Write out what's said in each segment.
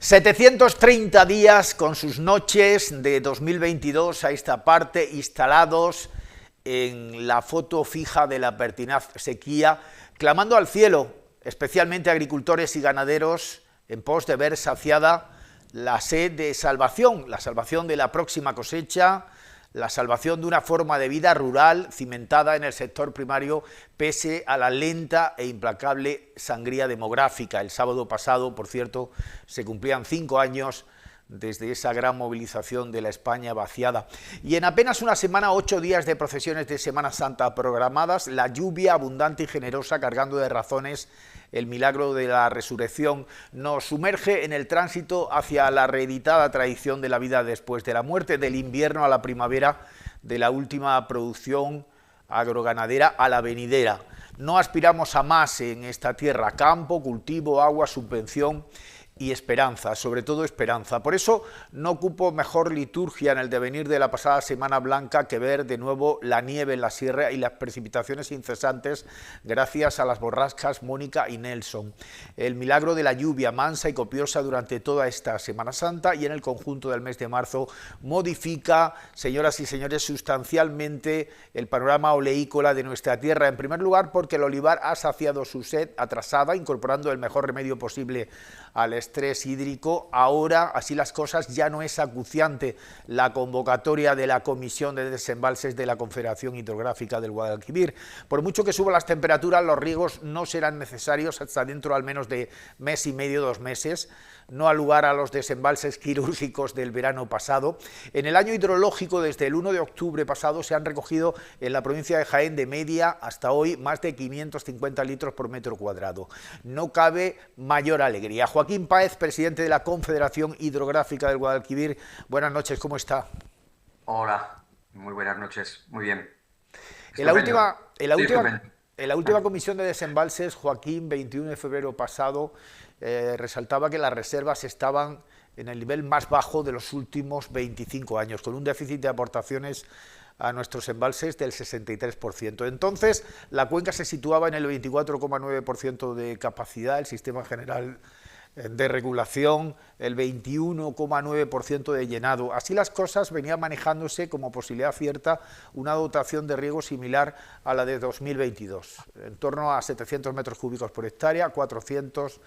730 días con sus noches de 2022 a esta parte instalados en la foto fija de la pertinaz sequía, clamando al cielo, especialmente agricultores y ganaderos, en pos de ver saciada la sed de salvación, la salvación de la próxima cosecha, la salvación de una forma de vida rural cimentada en el sector primario pese a la lenta e implacable sangría demográfica. El sábado pasado, por cierto, se cumplían 5 años desde esa gran movilización de la España vaciada. Y en apenas una semana, 8 días de procesiones de Semana Santa programadas, la lluvia abundante y generosa, cargando de razones el milagro de la resurrección, nos sumerge en el tránsito hacia la reeditada tradición de la vida después de la muerte, del invierno a la primavera, de la última producción agroganadera a la venidera. No aspiramos a más en esta tierra: campo, cultivo, agua, subvención y esperanza, sobre todo esperanza. Por eso no ocupo mejor liturgia en el devenir de la pasada Semana Blanca que ver de nuevo la nieve en la sierra y las precipitaciones incesantes gracias a las borrascas Mónica y Nelson. El milagro de la lluvia mansa y copiosa durante toda esta Semana Santa y en el conjunto del mes de marzo modifica, señoras y señores, sustancialmente el panorama oleícola de nuestra tierra. En primer lugar, porque el olivar ha saciado su sed atrasada, incorporando el mejor remedio posible al estrés hídrico. Ahora, así las cosas, ya no es acuciante la convocatoria de la Comisión de Desembalses de la Confederación Hidrográfica del Guadalquivir. Por mucho que suban las temperaturas, los riegos no serán necesarios hasta dentro al menos de mes y medio, 2 meses. No ha lugar a los desembalses quirúrgicos del verano pasado. En el año hidrológico, desde el 1 de octubre pasado, se han recogido en la provincia de Jaén de media hasta hoy más de 550 litros por metro cuadrado. No cabe mayor alegría. Joaquín Páez, presidente de la Confederación Hidrográfica del Guadalquivir, buenas noches, ¿cómo está? Hola, muy buenas noches, muy bien. En la Estupendo. última, en la Sí, última, estupendo. en la última comisión de desembalses, Joaquín, 21 de febrero pasado, resaltaba que las reservas estaban en el nivel más bajo de los últimos 25 años, con un déficit de aportaciones a nuestros embalses del 63%. Entonces, la cuenca se situaba en el 24,9% de capacidad, el sistema general de regulación, el 21,9% de llenado. Así las cosas, venía manejándose como posibilidad cierta una dotación de riego similar a la de 2022, en torno a 700 metros cúbicos por hectárea, 400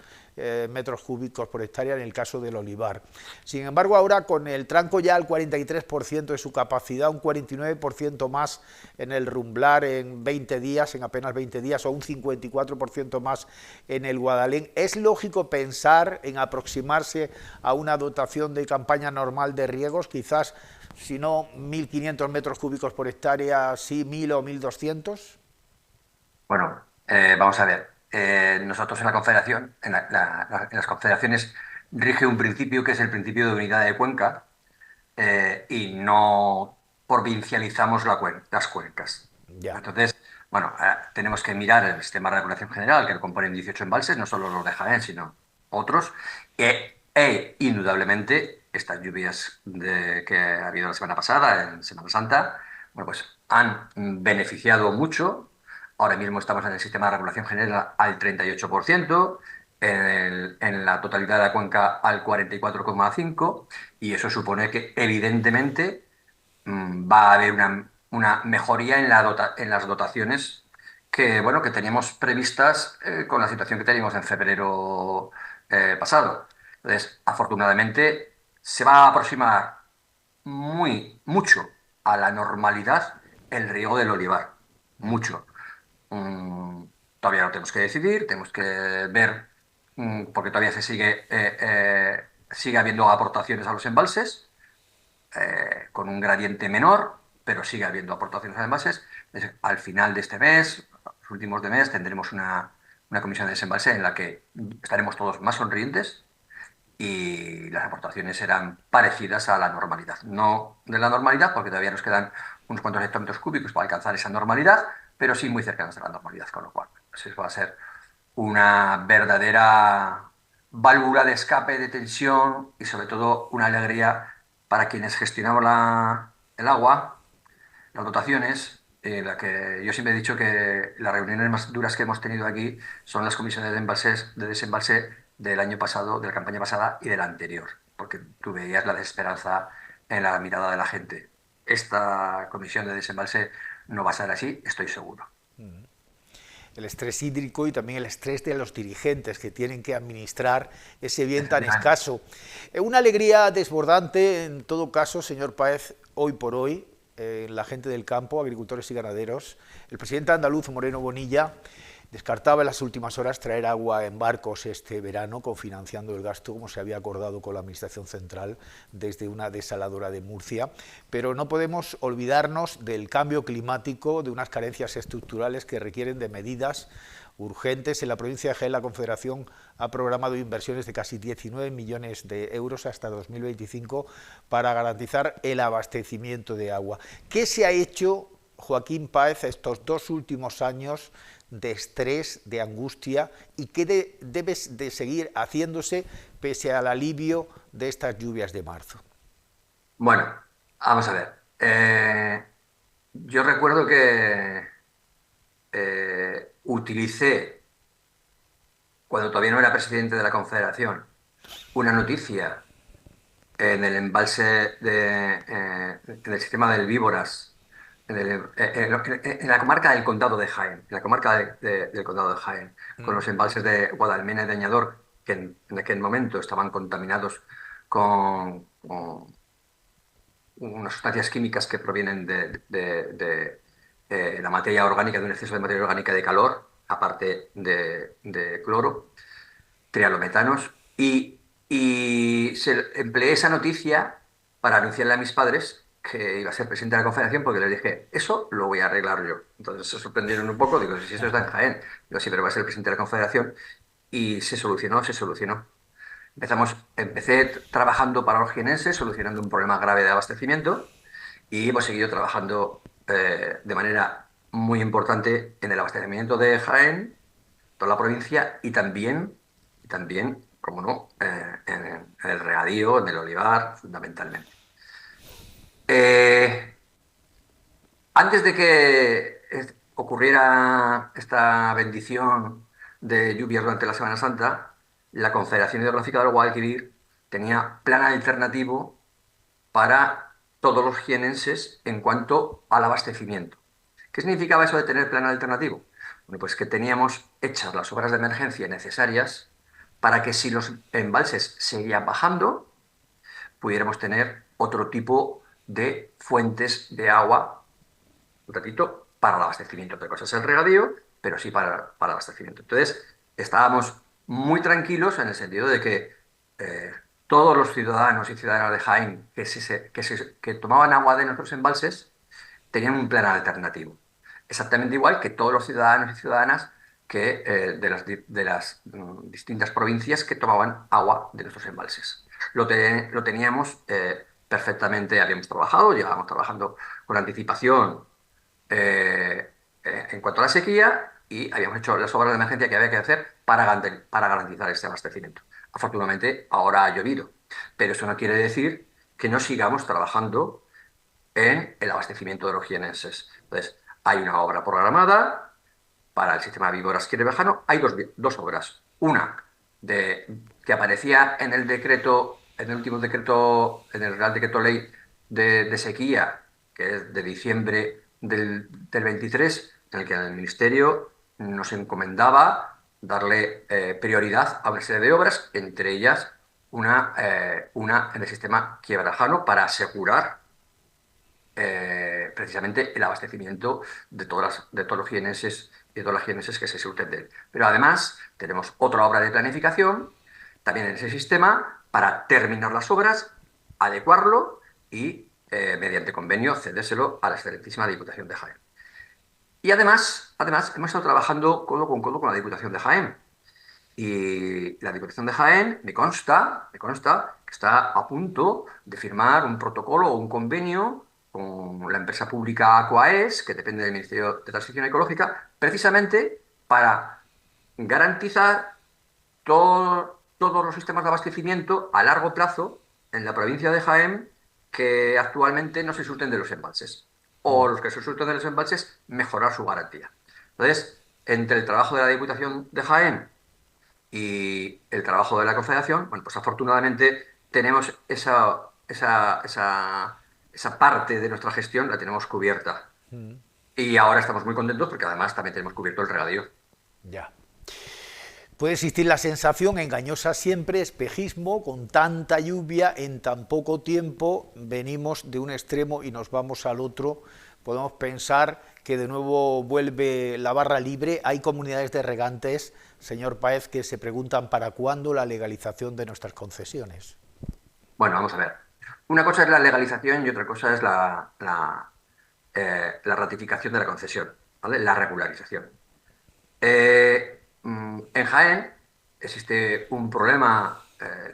metros cúbicos por hectárea en el caso del olivar. Sin embargo, ahora con el tranco ya al 43% de su capacidad, un 49% más en el Rumblar en 20 días, en apenas 20 días, o un 54% más en el Guadalén, es lógico pensar en aproximarse a una dotación de campaña normal de riegos, quizás, si no 1.500 metros cúbicos por hectárea, sí 1.000 o 1.200. Bueno, vamos a ver. Nosotros en la Confederación, en las confederaciones, rige un principio que es el principio de unidad de cuenca, y no provincializamos las cuencas. Ya. Entonces, bueno, tenemos que mirar el sistema de regulación general, que lo componen 18 embalses, no solo los de Jaén, sino otros, indudablemente estas lluvias que ha habido la semana pasada, en Semana Santa, bueno, pues han beneficiado mucho. Ahora mismo estamos en el sistema de regulación general al 38%, en la totalidad de la cuenca al 44,5%, y eso supone que evidentemente va a haber una mejoría en las dotaciones que, bueno, que teníamos previstas, con la situación que teníamos en febrero pasado. Entonces, afortunadamente, se va a aproximar mucho a la normalidad el riego del olivar. Mucho. Mm, Todavía lo tenemos que decidir, tenemos que ver, porque todavía sigue habiendo aportaciones a los embalses, con un gradiente menor, pero sigue habiendo aportaciones a embalses. Entonces, al final de este mes, los últimos de mes, tendremos una comisión de desembalse en la que estaremos todos más sonrientes y las aportaciones serán parecidas a la normalidad. No de la normalidad, porque todavía nos quedan unos cuantos hectómetros cúbicos para alcanzar esa normalidad, pero sí muy cercanos a la normalidad, con lo cual pues eso va a ser una verdadera válvula de escape, de tensión, y sobre todo una alegría para quienes gestionamos el agua, las dotaciones. La que yo siempre he dicho que las reuniones más duras que hemos tenido aquí son las comisiones de desembalse del año pasado, de la campaña pasada y de la anterior, porque tú veías la desesperanza en la mirada de la gente. Esta comisión de desembalse no va a ser así, estoy seguro. El estrés hídrico y también el estrés de los dirigentes que tienen que administrar ese bien tan Efectivamente. escaso. Una alegría desbordante, en todo caso, señor Páez, hoy por hoy, la gente del campo, agricultores y ganaderos. El presidente andaluz, Moreno Bonilla, descartaba en las últimas horas traer agua en barcos este verano, cofinanciando el gasto, como se había acordado con la Administración Central, desde una desaladora de Murcia. Pero no podemos olvidarnos del cambio climático, de unas carencias estructurales que requieren de medidas urgentes. En la provincia de Jaén, la Confederación ha programado inversiones de casi 19 millones de euros hasta 2025 para garantizar el abastecimiento de agua. ¿Qué se ha hecho, Joaquín Páez, estos 2 últimos años de estrés, de angustia, y qué debes de seguir haciéndose pese al alivio de estas lluvias de marzo? Bueno, vamos a ver. Yo recuerdo que utilicé, cuando todavía no era presidente de la Confederación, una noticia en el embalse en el sistema del Víboras, en la comarca del Condado de Jaén, en la comarca del Condado de Jaén, con los embalses de Guadalmena y de Añador, que en aquel momento estaban contaminados con unas sustancias químicas que provienen de la materia orgánica, de un exceso de materia orgánica de calor, aparte de cloro, trialometanos, y empleé esa noticia para anunciarle a mis padres que iba a ser presidente de la Confederación, porque les dije, eso lo voy a arreglar yo. Entonces se sorprendieron un poco, digo, si eso está en Jaén, digo, sí, pero va a ser el presidente de la Confederación, y se solucionó, se solucionó. Empecé trabajando para los jienenses, solucionando un problema grave de abastecimiento, y hemos seguido trabajando de manera muy importante en el abastecimiento de Jaén, toda la provincia, y también, como no, en el regadío, en el olivar, fundamentalmente. Eh, Antes de que ocurriera esta bendición de lluvias durante la Semana Santa, la Confederación Hidrográfica del Guadalquivir tenía plan alternativo para todos los jienenses en cuanto al abastecimiento. ¿Qué significaba eso de tener plan alternativo? Bueno, pues que teníamos hechas las obras de emergencia necesarias para que si los embalses seguían bajando, pudiéramos tener otro tipo de fuentes de agua, repito, para el abastecimiento. Otra cosa es el regadío, pero sí para el abastecimiento. Entonces, estábamos muy tranquilos en el sentido de que eh, todos los ciudadanos y ciudadanas de Jaén que tomaban agua de nuestros embalses tenían un plan alternativo. Exactamente igual que todos los ciudadanos y ciudadanas de las distintas provincias que tomaban agua de nuestros embalses. Lo teníamos perfectamente, habíamos trabajado, llevábamos trabajando con anticipación en cuanto a la sequía, y habíamos hecho las obras de emergencia que había que hacer para garantizar este abastecimiento. Afortunadamente, ahora ha llovido, pero eso no quiere decir que no sigamos trabajando en el abastecimiento de los jienenses. Entonces, hay una obra programada para el sistema Víboras Quirevejano. Hay dos obras. Una que aparecía en el decreto, en el último decreto, en el Real Decreto Ley de sequía, que es de diciembre del 23, en el que el Ministerio nos encomendaba darle prioridad a una serie de obras, entre ellas una en el sistema quiebrajano, para asegurar precisamente el abastecimiento de todos los jienenses y de todas las jienenses que se surten de él. Pero además tenemos otra obra de planificación también en ese sistema para terminar las obras, adecuarlo y, mediante convenio, cedérselo a la excelentísima Diputación de Jaén. Y además hemos estado trabajando codo con la Diputación de Jaén. Y la Diputación de Jaén me consta que está a punto de firmar un protocolo o un convenio con la empresa pública Aquaes, que depende del Ministerio de Transición Ecológica, precisamente para garantizar todos los sistemas de abastecimiento a largo plazo en la provincia de Jaén, que actualmente no se surten de los embalses. O los que se surten de los embalses, mejorar su garantía. Entonces, entre el trabajo de la Diputación de Jaén y el trabajo de la Confederación, bueno, pues afortunadamente tenemos esa parte de nuestra gestión, la tenemos cubierta. Y ahora estamos muy contentos porque además también tenemos cubierto el regadío. Ya. Puede existir la sensación engañosa siempre, espejismo, con tanta lluvia, en tan poco tiempo, venimos de un extremo y nos vamos al otro. Podemos pensar que de nuevo vuelve la barra libre. Hay comunidades de regantes, señor Páez, que se preguntan para cuándo la legalización de nuestras concesiones. Bueno, vamos a ver. Una cosa es la legalización y otra cosa es la ratificación de la concesión, ¿vale? La regularización. En Jaén existe un problema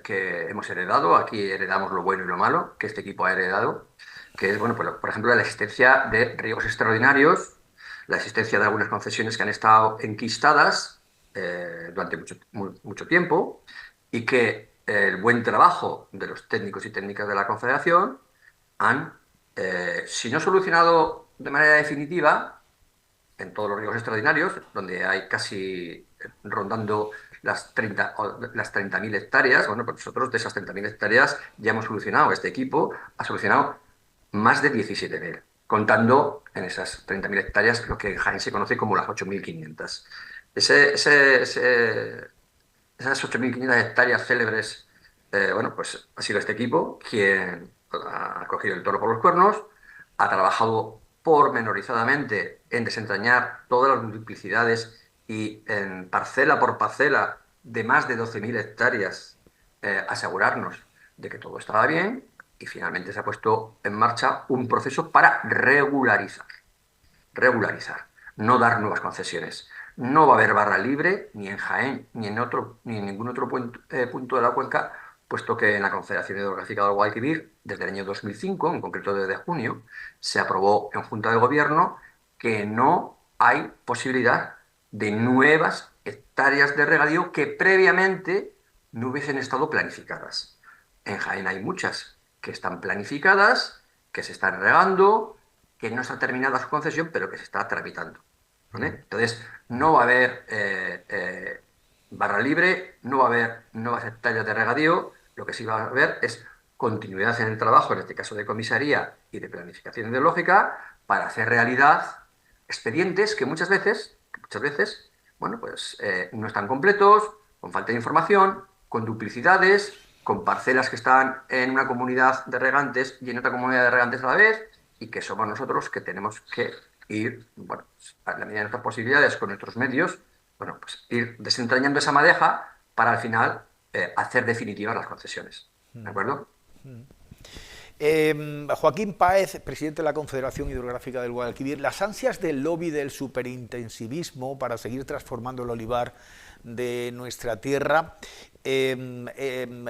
que hemos heredado, aquí heredamos lo bueno y lo malo, que este equipo ha heredado, que es, bueno, pues, por ejemplo, la existencia de riegos extraordinarios, la existencia de algunas concesiones que han estado enquistadas durante mucho tiempo y que el buen trabajo de los técnicos y técnicas de la Confederación han, si no solucionado de manera definitiva, en todos los riegos extraordinarios, donde hay casi rondando las 30.000 hectáreas. Bueno, pues nosotros de esas 30.000 hectáreas ya hemos solucionado, este equipo ha solucionado más de 17.000, contando en esas 30.000 hectáreas lo que en Jaén se conoce como las 8.500. Esas 8.500 hectáreas célebres, bueno, pues ha sido este equipo quien ha cogido el toro por los cuernos, ha trabajado pormenorizadamente en desentrañar todas las multiplicidades y en parcela por parcela de más de 12.000 hectáreas asegurarnos de que todo estaba bien y finalmente se ha puesto en marcha un proceso para regularizar, no dar nuevas concesiones. No va a haber barra libre ni en Jaén ni en ningún otro punto de la cuenca, puesto que en la Confederación Hidrográfica del Guadalquivir, desde el año 2005, en concreto desde junio, se aprobó en Junta de Gobierno que no hay posibilidad de nuevas hectáreas de regadío que previamente no hubiesen estado planificadas. En Jaén hay muchas que están planificadas, que se están regando, que no está terminada su concesión, pero que se está tramitando. ¿Vale? Entonces, no va a haber barra libre, no va a haber nuevas hectáreas de regadío, lo que sí va a haber es continuidad en el trabajo, en este caso de comisaría y de planificación ideológica, para hacer realidad expedientes que muchas veces, bueno, pues no están completos, con falta de información, con duplicidades, con parcelas que están en una comunidad de regantes y en otra comunidad de regantes a la vez, y que somos nosotros que tenemos que ir, bueno, pues, a la medida de nuestras posibilidades, con nuestros medios, bueno, pues ir desentrañando esa madeja para al final hacer definitivas las concesiones. ¿De acuerdo? Joaquín Páez, presidente de la Confederación Hidrográfica del Guadalquivir, las ansias del lobby del superintensivismo para seguir transformando el olivar de nuestra tierra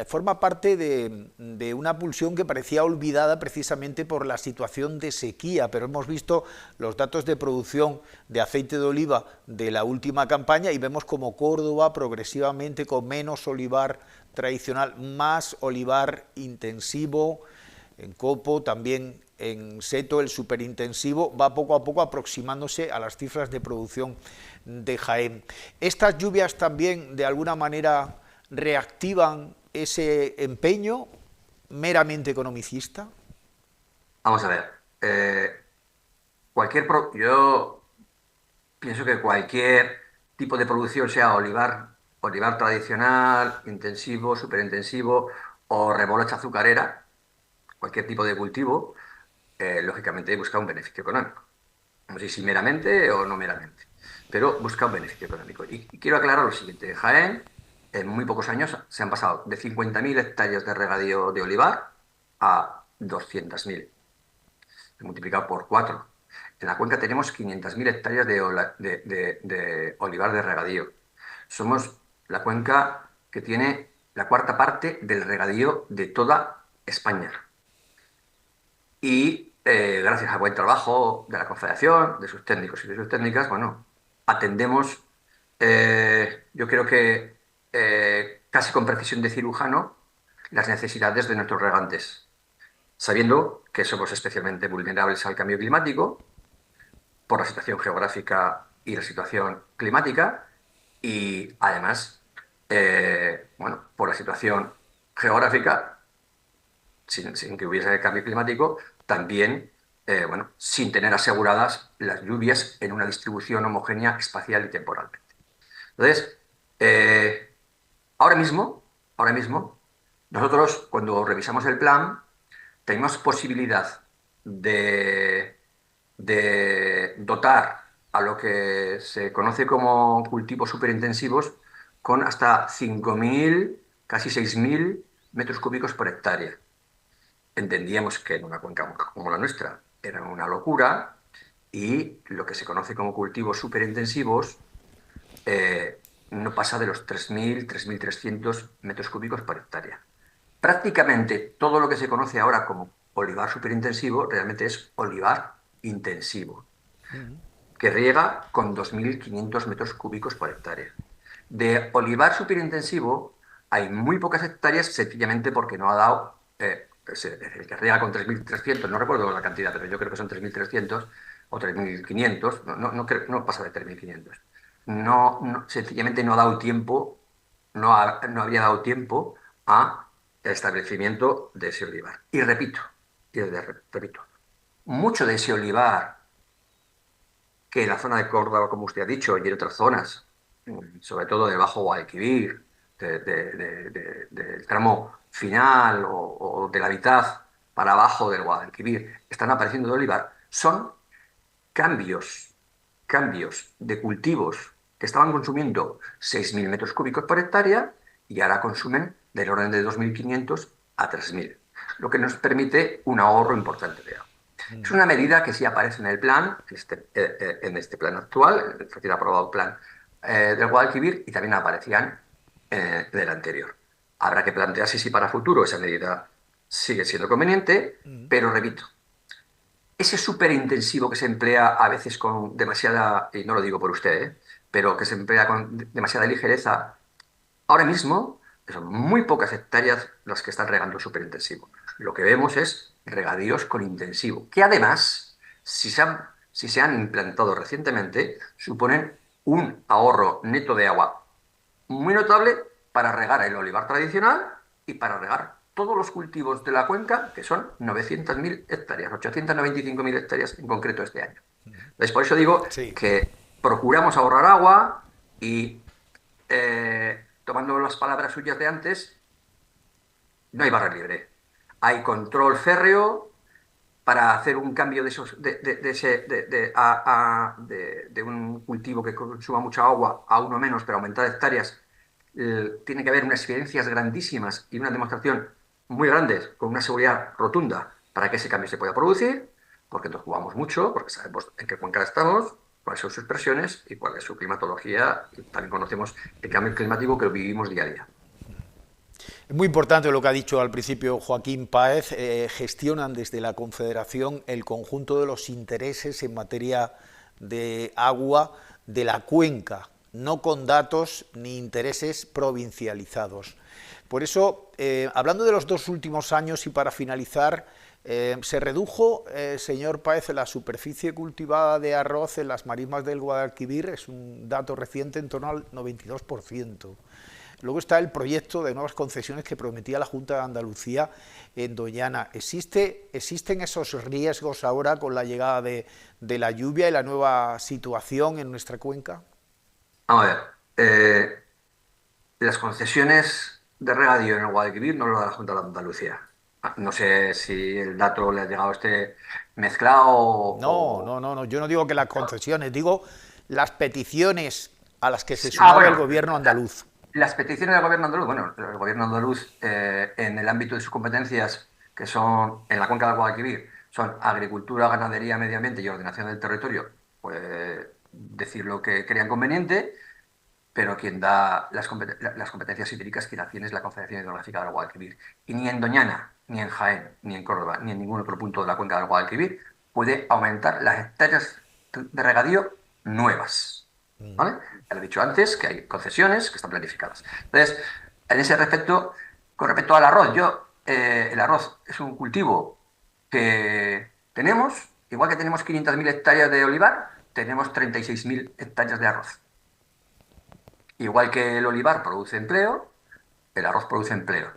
forma parte de una pulsión que parecía olvidada precisamente por la situación de sequía, pero hemos visto los datos de producción de aceite de oliva de la última campaña y vemos como Córdoba progresivamente con menos olivar tradicional, más olivar intensivo. En Copo, también en Seto, el superintensivo va poco a poco aproximándose a las cifras de producción de Jaén. ¿Estas lluvias también de alguna manera reactivan ese empeño meramente economicista? Vamos a ver. Yo pienso que cualquier tipo de producción, sea olivar tradicional, intensivo, superintensivo o remolacha azucarera, cualquier tipo de cultivo, lógicamente busca un beneficio económico. No sé si meramente o no meramente, pero busca un beneficio económico. Y quiero aclarar lo siguiente. Jaén, en muy pocos años, se han pasado de 50.000 hectáreas de regadío de olivar a 200.000, multiplicado por 4. En la cuenca tenemos 500.000 hectáreas de olivar de regadío. Somos la cuenca que tiene la cuarta parte del regadío de toda España. Y gracias al buen trabajo de la Confederación, de sus técnicos y de sus técnicas, bueno, atendemos, yo creo que casi con precisión de cirujano, las necesidades de nuestros regantes, sabiendo que somos especialmente vulnerables al cambio climático por la situación geográfica y la situación climática, y además bueno, por la situación geográfica, sin que hubiese cambio climático, también, bueno, sin tener aseguradas las lluvias en una distribución homogénea espacial y temporalmente. Entonces, eh, ahora mismo, nosotros cuando revisamos el plan, tenemos posibilidad de, de dotar a lo que se conoce como cultivos superintensivos con hasta 5.000, casi 6.000 metros cúbicos por hectárea. Entendíamos que en una cuenca como la nuestra era una locura y lo que se conoce como cultivos superintensivos no pasa de los 3.000, 3.300 metros cúbicos por hectárea. Prácticamente todo lo que se conoce ahora como olivar superintensivo realmente es olivar intensivo, que riega con 2.500 metros cúbicos por hectárea. De olivar superintensivo hay muy pocas hectáreas sencillamente porque no ha dado, el que riega con 3.300, no recuerdo la cantidad, pero yo creo que son 3.300 o 3.500, no pasa de 3.500. Sencillamente no ha dado tiempo, no había dado tiempo a el establecimiento de ese olivar. Y repito, mucho de ese olivar que en la zona de Córdoba, como usted ha dicho, y en otras zonas, sobre todo del Bajo Guadalquivir, del tramo final o de la mitad para abajo del Guadalquivir, están apareciendo de olivar, son cambios, cambios de cultivos que estaban consumiendo 6.000 metros cúbicos por hectárea y ahora consumen del orden de 2.500 a 3.000, lo que nos permite un ahorro importante de agua. Es una medida que sí aparece en el plan, en este plan actual, el recién aprobado plan del Guadalquivir, y también aparecían del anterior. Habrá que plantearse si para futuro esa medida sigue siendo conveniente, pero repito, ese superintensivo que se emplea a veces con demasiada, y no lo digo por usted, pero que se emplea con demasiada ligereza, ahora mismo son muy pocas hectáreas las que están regando superintensivo. Lo que vemos es regadíos con intensivo, que además, si se han implantado recientemente, suponen un ahorro neto de agua muy notable para regar el olivar tradicional y para regar todos los cultivos de la cuenca, que son 900.000 hectáreas, 895.000 hectáreas en concreto este año. Entonces, por eso digo Sí. que procuramos ahorrar agua y, tomando las palabras suyas de antes, no hay barra libre. Hay control férreo para hacer un cambio de un cultivo que consuma mucha agua a uno menos, pero aumentar hectáreas. Tiene que haber unas evidencias grandísimas y una demostración muy grandes con una seguridad rotunda para que ese cambio se pueda producir, porque nos jugamos mucho, porque sabemos en qué cuenca estamos, cuáles son sus presiones y cuál es su climatología. Y también conocemos el cambio climático que lo vivimos día a día. Es muy importante lo que ha dicho al principio Joaquín Páez. Gestionan desde la Confederación el conjunto de los intereses en materia de agua de la cuenca, no con datos ni intereses provincializados. Por eso, hablando de los 2 últimos años y para finalizar, se redujo, señor Páez, la superficie cultivada de arroz en las marismas del Guadalquivir, es un dato reciente, en torno al 92%. Luego está el proyecto de nuevas concesiones que prometía la Junta de Andalucía en Doñana. ¿Existen esos riesgos ahora con la llegada de la lluvia y la nueva situación en nuestra cuenca? Vamos a ver, las concesiones de regadío en el Guadalquivir no lo da la Junta de Andalucía. No sé si el dato le ha llegado a usted mezclado No, no, no, no. Yo no digo que las concesiones, digo las peticiones a las que se Ah, sumaba el bueno, gobierno andaluz. las peticiones del gobierno andaluz, bueno, el gobierno andaluz, en el ámbito de sus competencias, que son en la cuenca del Guadalquivir, son agricultura, ganadería, medio ambiente y ordenación del territorio, puede decir lo que crean conveniente, pero quien da las competencias hídricas, quien las tiene es la Confederación Hidrográfica del Guadalquivir. Y ni en Doñana, ni en Jaén, ni en Córdoba, ni en ningún otro punto de la cuenca del Guadalquivir puede aumentar las hectáreas de regadío nuevas. ¿Vale? Ya lo he dicho antes, que hay concesiones que están planificadas. Entonces, en ese respecto, con respecto al arroz, el arroz es un cultivo que tenemos, igual que tenemos 500.000 hectáreas de olivar, tenemos 36.000 hectáreas de arroz. Igual que el olivar produce empleo, el arroz produce empleo.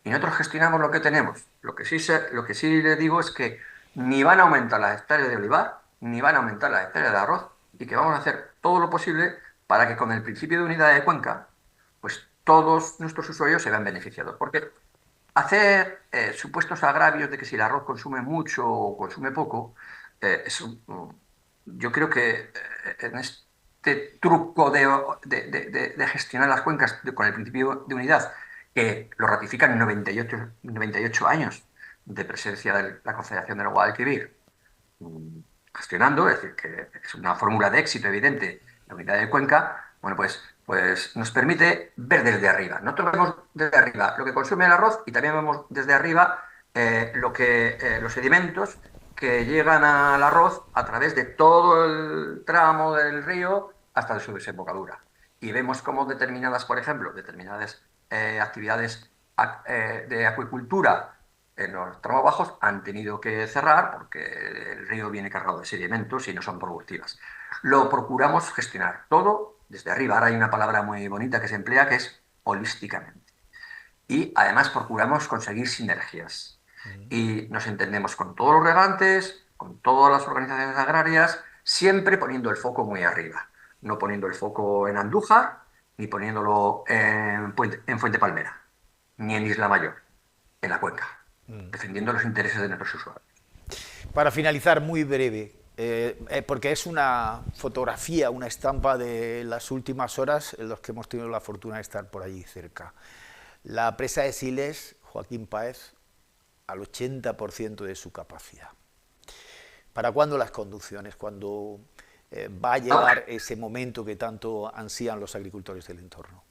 Y nosotros gestionamos lo que tenemos. Lo que sí le digo es que ni van a aumentar las hectáreas de olivar, ni van a aumentar las hectáreas de arroz, y que vamos a hacer todo lo posible para que con el principio de unidad de cuenca, pues todos nuestros usuarios se vean beneficiados. Porque hacer supuestos agravios de que si el arroz consume mucho o consume poco, yo creo que en este truco de gestionar las cuencas con el principio de unidad, que lo ratifican 98 años de presencia de la Confederación del Guadalquivir, mm, gestionando, es decir, que es una fórmula de éxito evidente, la unidad de cuenca, bueno, pues nos permite ver desde arriba. Nosotros vemos desde arriba lo que consume el arroz y también vemos desde arriba los sedimentos que llegan al arroz a través de todo el tramo del río hasta su desembocadura. Y vemos cómo determinadas, por ejemplo, determinadas actividades de acuicultura en los tramos bajos han tenido que cerrar porque el río viene cargado de sedimentos y no son productivas. Lo procuramos gestionar todo desde arriba. Ahora hay una palabra muy bonita que se emplea que es holísticamente. Y además procuramos conseguir sinergias. Y nos entendemos con todos los regantes, con todas las organizaciones agrarias, siempre poniendo el foco muy arriba. No poniendo el foco en Andújar, ni poniéndolo en Fuente Palmera, ni en Isla Mayor, en la cuenca, defendiendo los intereses de nuestros usuarios. Para finalizar, muy breve, porque es una fotografía, una estampa de las últimas horas en las que hemos tenido la fortuna de estar por allí cerca. La presa de Siles, Joaquín Páez, al 80% de su capacidad. ¿Para cuándo las conducciones? ¿Cuándo va a llegar ese momento que tanto ansían los agricultores del entorno?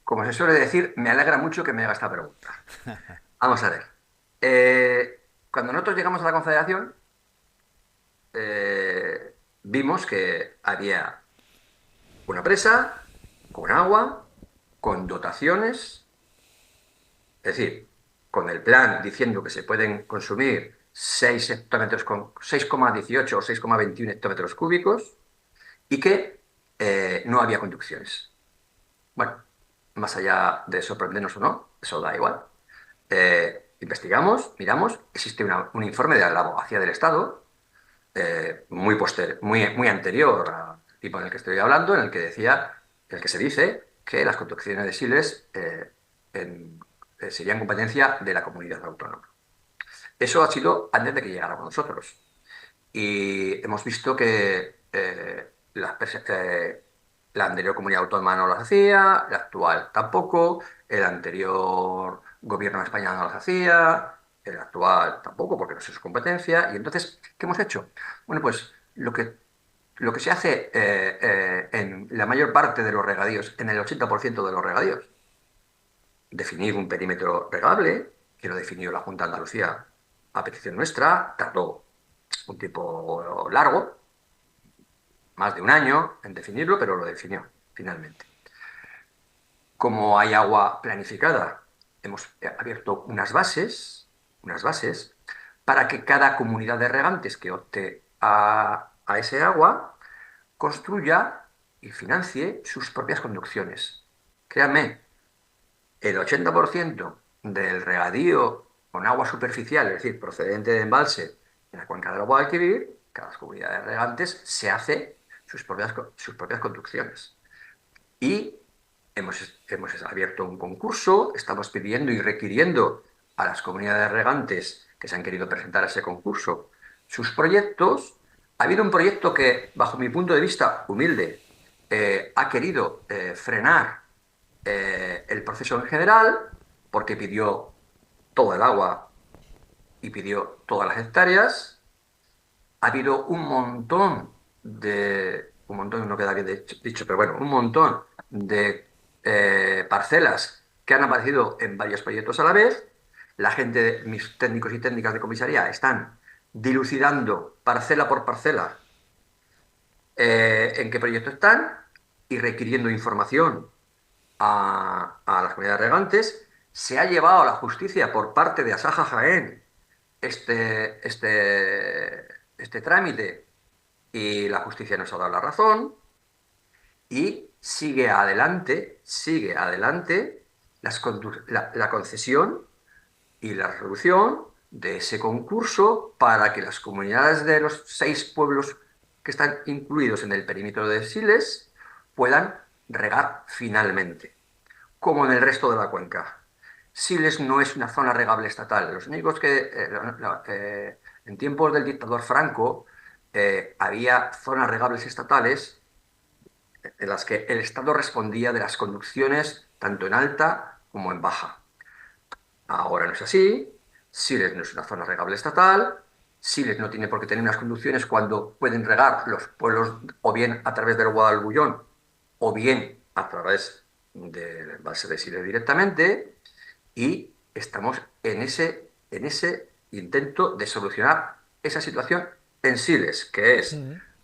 Como se suele decir, me alegra mucho que me haga esta pregunta. Vamos a ver. Cuando nosotros llegamos a la Confederación, vimos que había una presa con agua, con dotaciones, es decir, con el plan diciendo que se pueden consumir 6 hectómetros con 6,18 o 6,21 hectómetros cúbicos y que no había conducciones. Bueno, más allá de sorprendernos o no, eso da igual. Investigamos, miramos, existe un informe de la Abogacía del Estado, muy anterior al tipo en el que estoy hablando, en el que se dice que las construcciones de siles serían competencia de la comunidad autónoma. Eso ha sido antes de que llegáramos nosotros. Y hemos visto que la anterior comunidad autónoma no las hacía, la actual tampoco, el anterior gobierno de España no las hacía, el actual tampoco, porque no es su competencia. Y entonces, ¿qué hemos hecho? Bueno, pues lo que se hace en la mayor parte de los regadíos, en el 80% de los regadíos, definir un perímetro regable, que lo definió la Junta de Andalucía a petición nuestra, tardó un tiempo largo, más de un año en definirlo, pero lo definió finalmente. Como hay agua planificada, hemos abierto unas bases para que cada comunidad de regantes que opte a ese agua construya y financie sus propias conducciones. Créanme, el 80% del regadío con agua superficial, es decir, procedente de embalse en la cuenca del Guadalquivir, cada comunidad de regantes se hace sus propias conducciones. Y hemos abierto un concurso, estamos pidiendo y requiriendo a las comunidades regantes que se han querido presentar a ese concurso sus proyectos. Ha habido un proyecto que, bajo mi punto de vista humilde, ha querido frenar el proceso en general porque pidió todo el agua y pidió todas las hectáreas. Ha habido un montón, no queda bien dicho, pero bueno, un montón de parcelas que han aparecido en varios proyectos a la vez. La gente, mis técnicos y técnicas de comisaría, están dilucidando parcela por parcela en qué proyecto están y requiriendo información a las comunidades regantes. Se ha llevado a la justicia por parte de Asaja Jaén este, este trámite y la justicia nos ha dado la razón y sigue adelante la concesión y la resolución de ese concurso para que las comunidades de los 6 pueblos que están incluidos en el perímetro de Siles puedan regar finalmente, como en el resto de la cuenca. Siles no es una zona regable estatal. Los únicos que en tiempos del dictador Franco había zonas regables estatales en las que el Estado respondía de las conducciones tanto en alta como en baja. Ahora no es así. Siles no es una zona regable estatal. Siles no tiene por qué tener unas conducciones cuando pueden regar los pueblos o bien a través del Guadalbullón o bien a través del embalse de Siles directamente. Y estamos en ese intento de solucionar esa situación en Siles, que es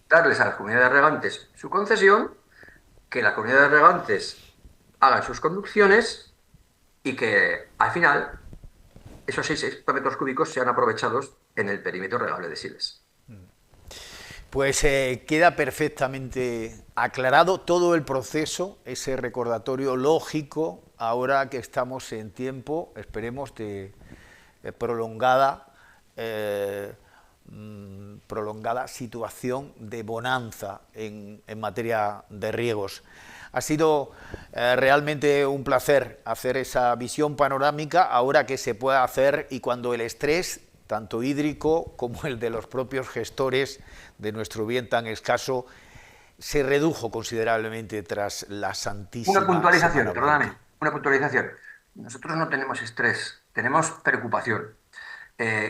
darles a las comunidades regantes su concesión, que las comunidades regantes hagan sus conducciones y que al final esos 6 hectómetros cúbicos sean aprovechados en el perímetro regable de Siles. Pues queda perfectamente aclarado todo el proceso, ese recordatorio lógico, ahora que estamos en tiempo, esperemos, de prolongada situación de bonanza en materia de riegos. Ha sido realmente un placer hacer esa visión panorámica ahora que se puede hacer y cuando el estrés, tanto hídrico como el de los propios gestores de nuestro bien tan escaso, se redujo considerablemente tras la santísima Una puntualización, Semana perdóname, Blanca. una puntualización. Nosotros no tenemos estrés, tenemos preocupación.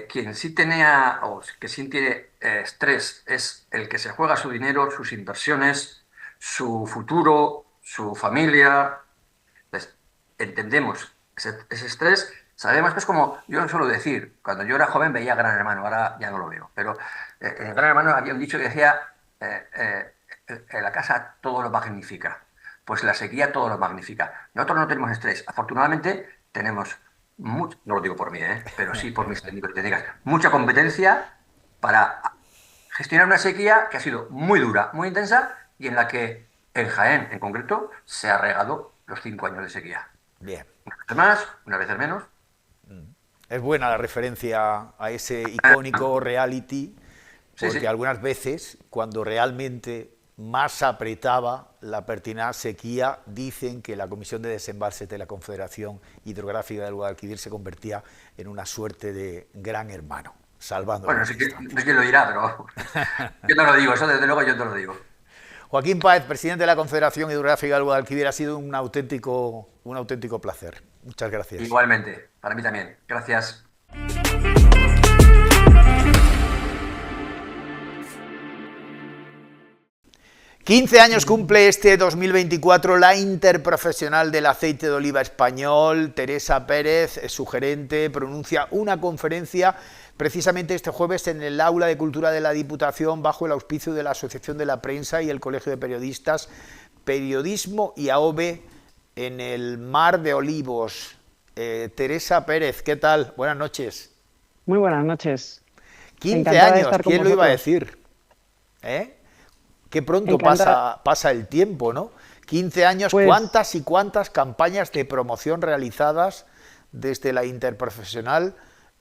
Quien sí tenía o que sí tiene estrés es el que se juega su dinero, sus inversiones, su futuro, su familia. Entonces, entendemos ese estrés. Sabemos que es como, yo suelo decir, cuando yo era joven veía Gran Hermano, ahora ya no lo veo, pero en Gran Hermano había un dicho que decía, en la casa todo lo magnifica, pues la sequía todo lo magnifica. Nosotros no tenemos estrés, afortunadamente tenemos, no lo digo por mí, pero sí por mis técnicos y técnicas, mucha competencia para gestionar una sequía que ha sido muy dura, muy intensa y en la que en Jaén en concreto se ha regado los 5 años de sequía. Bien. Una vez más, una vez menos. Es buena la referencia a ese icónico reality, Sí, porque sí. algunas veces, cuando realmente más apretaba la pertinaz sequía, dicen que la Comisión de Desembalse de la Confederación Hidrográfica del Guadalquivir se convertía en una suerte de gran hermano, salvando Bueno, las no sé distancias. quién lo dirá, pero yo te lo digo, eso desde luego yo te lo digo. Joaquín Páez, presidente de la Confederación Hidrográfica del Guadalquivir, ha sido un auténtico placer. Muchas gracias. Igualmente, para mí también. Gracias. 15 años cumple este 2024 la interprofesional del aceite de oliva español. Teresa Pérez, su gerente, pronuncia una conferencia precisamente este jueves en el Aula de Cultura de la Diputación bajo el auspicio de la Asociación de la Prensa y el Colegio de Periodistas, Periodismo y AOVE en el Mar de Olivos. Teresa Pérez, ¿qué tal? Buenas noches. Muy buenas noches. 15 Encantada de años, estar con ¿quién lo iba a vosotros. decir? ¿Eh? Qué pronto Encantada. pasa el tiempo, ¿no? 15 años, Pues ¿cuántas y cuántas campañas de promoción realizadas desde la interprofesional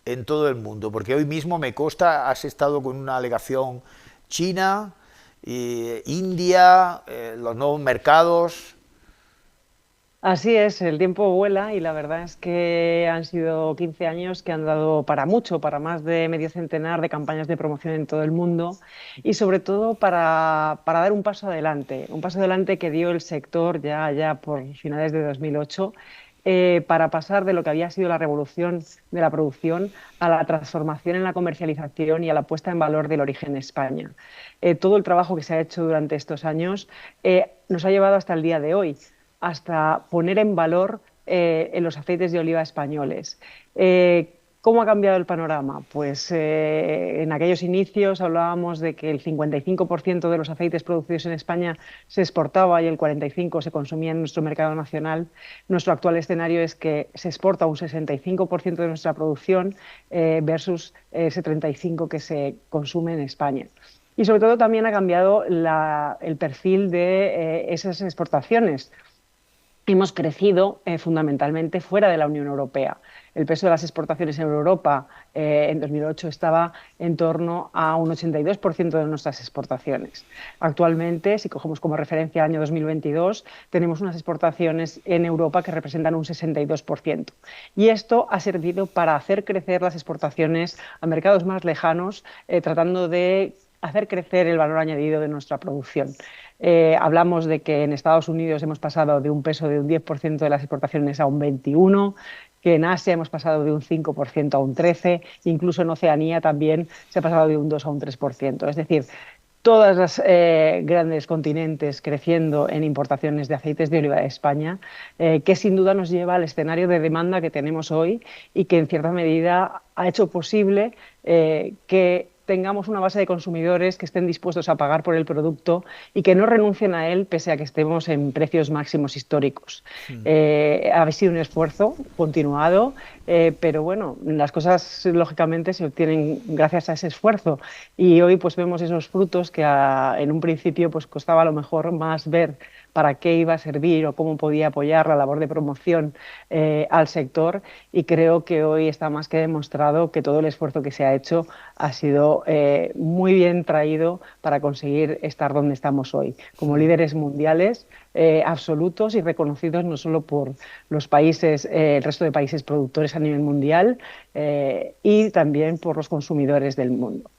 en todo el mundo? Porque hoy mismo me consta, has estado con una delegación china, India, los nuevos mercados. así es, el tiempo vuela y la verdad es que han sido 15 años que han dado para mucho, para más de medio centenar de campañas de promoción en todo el mundo y sobre todo para dar un paso adelante que dio el sector ya por finales de 2008, para pasar de lo que había sido la revolución de la producción a la transformación en la comercialización y a la puesta en valor del origen de España. Todo el trabajo que se ha hecho durante estos años nos ha llevado hasta el día de hoy, hasta poner en valor en los aceites de oliva españoles. ¿Cómo ha cambiado el panorama? Pues en aquellos inicios hablábamos de que el 55% de los aceites producidos en España se exportaba y el 45% se consumía en nuestro mercado nacional. Nuestro actual escenario es que se exporta un 65% de nuestra producción versus ese 35% que se consume en España. Y sobre todo también ha cambiado el perfil de esas exportaciones. Hemos crecido fundamentalmente fuera de la Unión Europea. El peso de las exportaciones en Europa en 2008 estaba en torno a un 82% de nuestras exportaciones. Actualmente, si cogemos como referencia el año 2022, tenemos unas exportaciones en Europa que representan un 62%. Y esto ha servido para hacer crecer las exportaciones a mercados más lejanos, tratando de hacer crecer el valor añadido de nuestra producción. Hablamos de que en Estados Unidos hemos pasado de un peso de un 10% de las exportaciones a un 21%, que en Asia hemos pasado de un 5% a un 13%, incluso en Oceanía también se ha pasado de un 2 a un 3%. Es decir, todos los grandes continentes creciendo en importaciones de aceites de oliva de España, que sin duda nos lleva al escenario de demanda que tenemos hoy y que en cierta medida ha hecho posible que tengamos una base de consumidores que estén dispuestos a pagar por el producto y que no renuncien a él pese a que estemos en precios máximos históricos. Ha sido un esfuerzo continuado, pero bueno, las cosas lógicamente se obtienen gracias a ese esfuerzo y hoy pues vemos esos frutos que en un principio pues costaba a lo mejor más ver para qué iba a servir o cómo podía apoyar la labor de promoción al sector, y creo que hoy está más que demostrado que todo el esfuerzo que se ha hecho ha sido muy bien traído para conseguir estar donde estamos hoy, como líderes mundiales absolutos y reconocidos no solo por los países, el resto de países productores a nivel mundial, y también por los consumidores del mundo.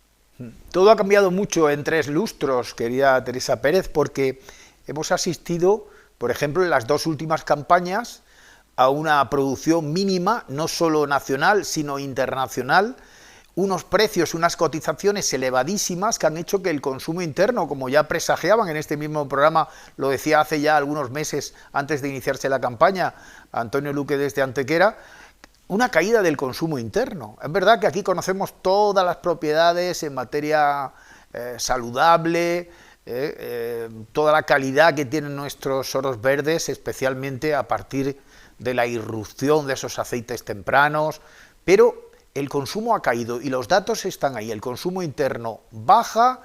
Todo ha cambiado mucho en 3 lustros, querida Teresa Pérez, porque hemos asistido, por ejemplo, en las 2 últimas campañas, a una producción mínima, no solo nacional, sino internacional, unos precios, unas cotizaciones elevadísimas que han hecho que el consumo interno, como ya presagiaban en este mismo programa, lo decía hace ya algunos meses antes de iniciarse la campaña, Antonio Luque desde Antequera, una caída del consumo interno. Es verdad que aquí conocemos todas las propiedades en materia saludable, toda la calidad que tienen nuestros oros verdes, especialmente a partir de la irrupción de esos aceites tempranos, pero el consumo ha caído y los datos están ahí. El consumo interno baja,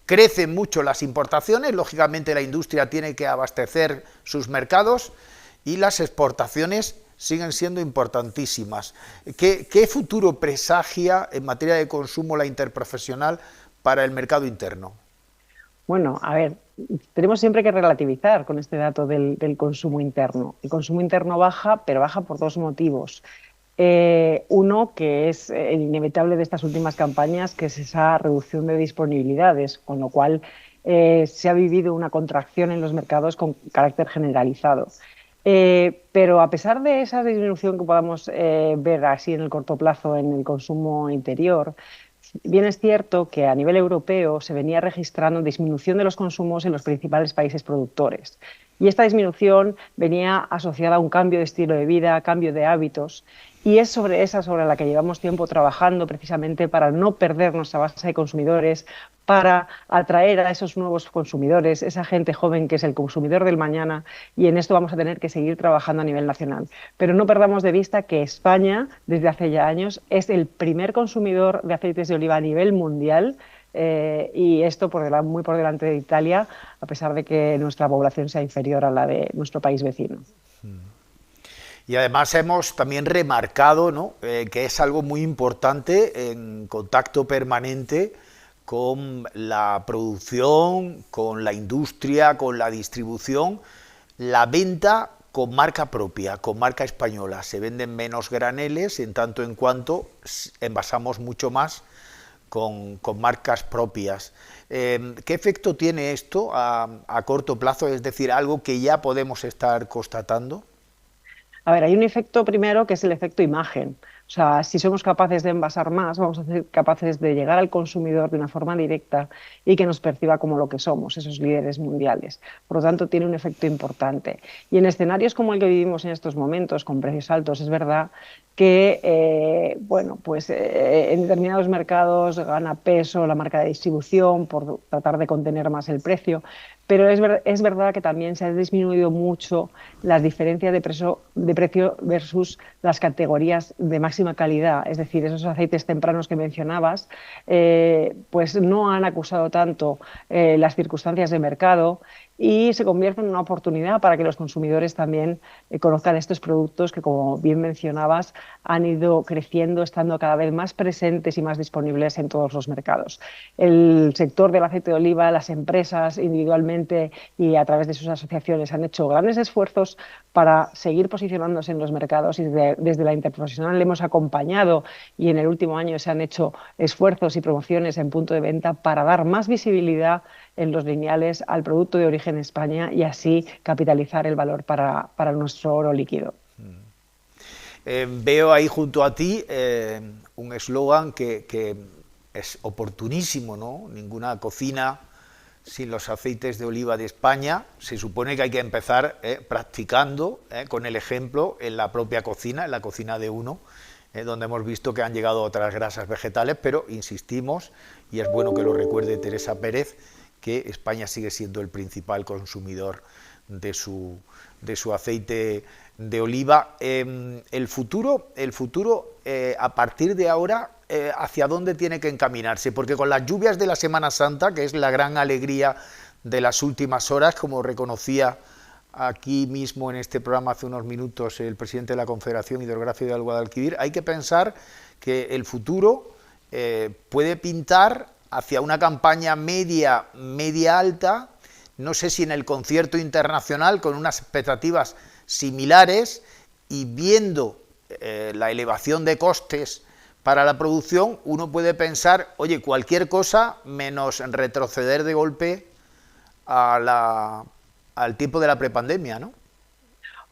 crecen mucho las importaciones, lógicamente la industria tiene que abastecer sus mercados y las exportaciones siguen siendo importantísimas. ¿Qué futuro presagia en materia de consumo la interprofesional para el mercado interno? Bueno, a ver, tenemos siempre que relativizar con este dato del consumo interno. El consumo interno baja, pero baja por 2 motivos. Uno, que es inevitable de estas últimas campañas, que es esa reducción de disponibilidades, con lo cual se ha vivido una contracción en los mercados con carácter generalizado. Pero a pesar de esa disminución que podamos ver así en el corto plazo en el consumo interior, bien es cierto que a nivel europeo se venía registrando disminución de los consumos en los principales países productores. Y esta disminución venía asociada a un cambio de estilo de vida, cambio de hábitos, y es sobre la que llevamos tiempo trabajando precisamente para no perder nuestra base de consumidores, para atraer a esos nuevos consumidores, esa gente joven que es el consumidor del mañana, y en esto vamos a tener que seguir trabajando a nivel nacional. Pero no perdamos de vista que España, desde hace ya años, es el primer consumidor de aceites de oliva a nivel mundial, y esto muy por delante de Italia, a pesar de que nuestra población sea inferior a la de nuestro país vecino. Y además hemos también remarcado, ¿no?, que es algo muy importante en contacto permanente con la producción, con la industria, con la distribución, la venta con marca propia, con marca española. Se venden menos graneles en tanto en cuanto envasamos mucho más con marcas propias. ¿Qué efecto tiene esto a corto plazo? Es decir, algo que ya podemos estar constatando. A ver, hay un efecto primero que es el efecto imagen. O sea, si somos capaces de envasar más, vamos a ser capaces de llegar al consumidor de una forma directa y que nos perciba como lo que somos, esos líderes mundiales. Por lo tanto, tiene un efecto importante. Y en escenarios como el que vivimos en estos momentos, con precios altos, es verdad que en determinados mercados gana peso la marca de distribución por tratar de contener más el precio, pero es verdad que también se ha disminuido mucho las diferencias de precio versus las categorías de máxima máxima calidad, es decir, esos aceites tempranos que mencionabas, pues no han acusado tanto las circunstancias de mercado y se convierten en una oportunidad para que los consumidores también conozcan estos productos que, como bien mencionabas, han ido creciendo, estando cada vez más presentes y más disponibles en todos los mercados. El sector del aceite de oliva, las empresas individualmente y a través de sus asociaciones han hecho grandes esfuerzos para seguir posicionándose en los mercados y desde la Interprofesional le hemos acompañado y en el último año se han hecho esfuerzos y promociones en punto de venta para dar más visibilidad en los lineales al producto de origen España y así capitalizar el valor para nuestro oro líquido. Veo ahí junto a ti un eslogan que es oportunísimo, ¿no? Ninguna cocina sin los aceites de oliva de España. Se supone que hay que empezar practicando con el ejemplo en la propia cocina, en la cocina de uno, donde hemos visto que han llegado otras grasas vegetales, pero insistimos, y es bueno que lo recuerde Teresa Pérez, que España sigue siendo el principal consumidor de su aceite de oliva. El futuro a partir de ahora, ¿hacia dónde tiene que encaminarse? Porque con las lluvias de la Semana Santa, que es la gran alegría de las últimas horas, como reconocía aquí mismo en este programa hace unos minutos el presidente de la Confederación Hidrográfica del Guadalquivir, hay que pensar que el futuro puede pintar hacia una campaña media alta, no sé si en el concierto internacional, con unas expectativas similares, y viendo la elevación de costes para la producción, uno puede pensar, oye, cualquier cosa menos retroceder de golpe al tiempo de la prepandemia, ¿no?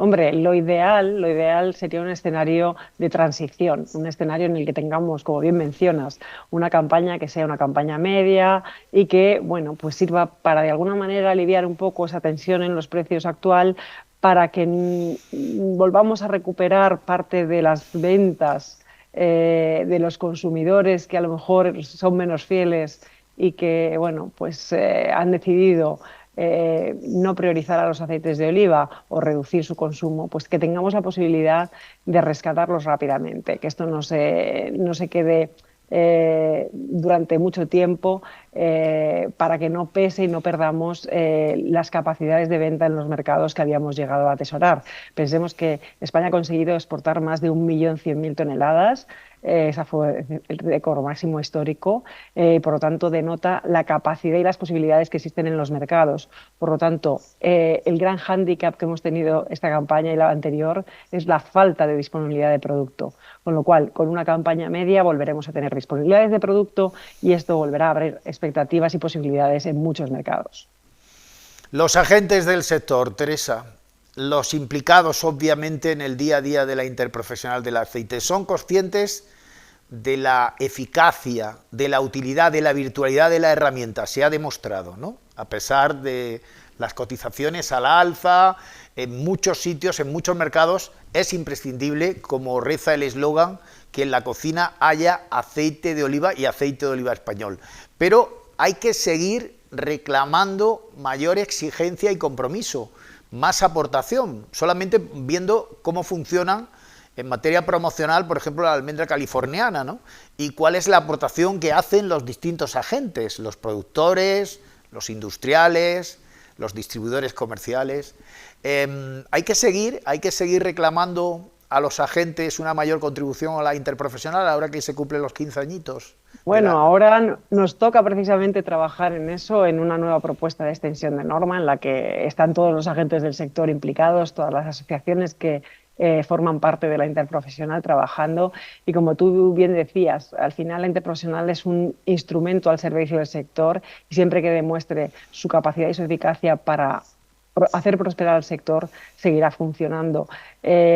Hombre, lo ideal sería un escenario de transición, un escenario en el que tengamos, como bien mencionas, una campaña que sea una campaña media y que, bueno, pues sirva para de alguna manera aliviar un poco esa tensión en los precios actual, para que volvamos a recuperar parte de las ventas de los consumidores que a lo mejor son menos fieles y que, bueno, pues han decidido no priorizar a los aceites de oliva o reducir su consumo, pues que tengamos la posibilidad de rescatarlos rápidamente, que esto no se quede durante mucho tiempo para que no pese y no perdamos las capacidades de venta en los mercados que habíamos llegado a atesorar. Pensemos que España ha conseguido exportar más de 1.100.000 toneladas. Ese fue el récord máximo histórico, por lo tanto denota la capacidad y las posibilidades que existen en los mercados. Por lo tanto, el gran hándicap que hemos tenido esta campaña y la anterior es la falta de disponibilidad de producto, con lo cual con una campaña media volveremos a tener disponibilidades de producto y esto volverá a abrir expectativas y posibilidades en muchos mercados. Los agentes del sector, Teresa, los implicados obviamente en el día a día de la Interprofesional del Aceite, ¿son conscientes de la eficacia, de la utilidad, de la virtualidad de la herramienta? Se ha demostrado, ¿no? A pesar de las cotizaciones a la alza, en muchos sitios, en muchos mercados, es imprescindible, como reza el eslogan, que en la cocina haya aceite de oliva y aceite de oliva español. Pero hay que seguir reclamando mayor exigencia y compromiso, más aportación, solamente viendo cómo funcionan en materia promocional, por ejemplo, la almendra californiana, ¿no? Y cuál es la aportación que hacen los distintos agentes, los productores, los industriales, los distribuidores comerciales. Hay que seguir reclamando a los agentes una mayor contribución a la Interprofesional ahora que se cumplen los 15 añitos. Bueno, ahora nos toca precisamente trabajar en eso, en una nueva propuesta de extensión de norma en la que están todos los agentes del sector implicados, todas las asociaciones que forman parte de la Interprofesional trabajando y, como tú bien decías, al final la Interprofesional es un instrumento al servicio del sector y siempre que demuestre su capacidad y su eficacia para hacer prosperar al sector, seguirá funcionando.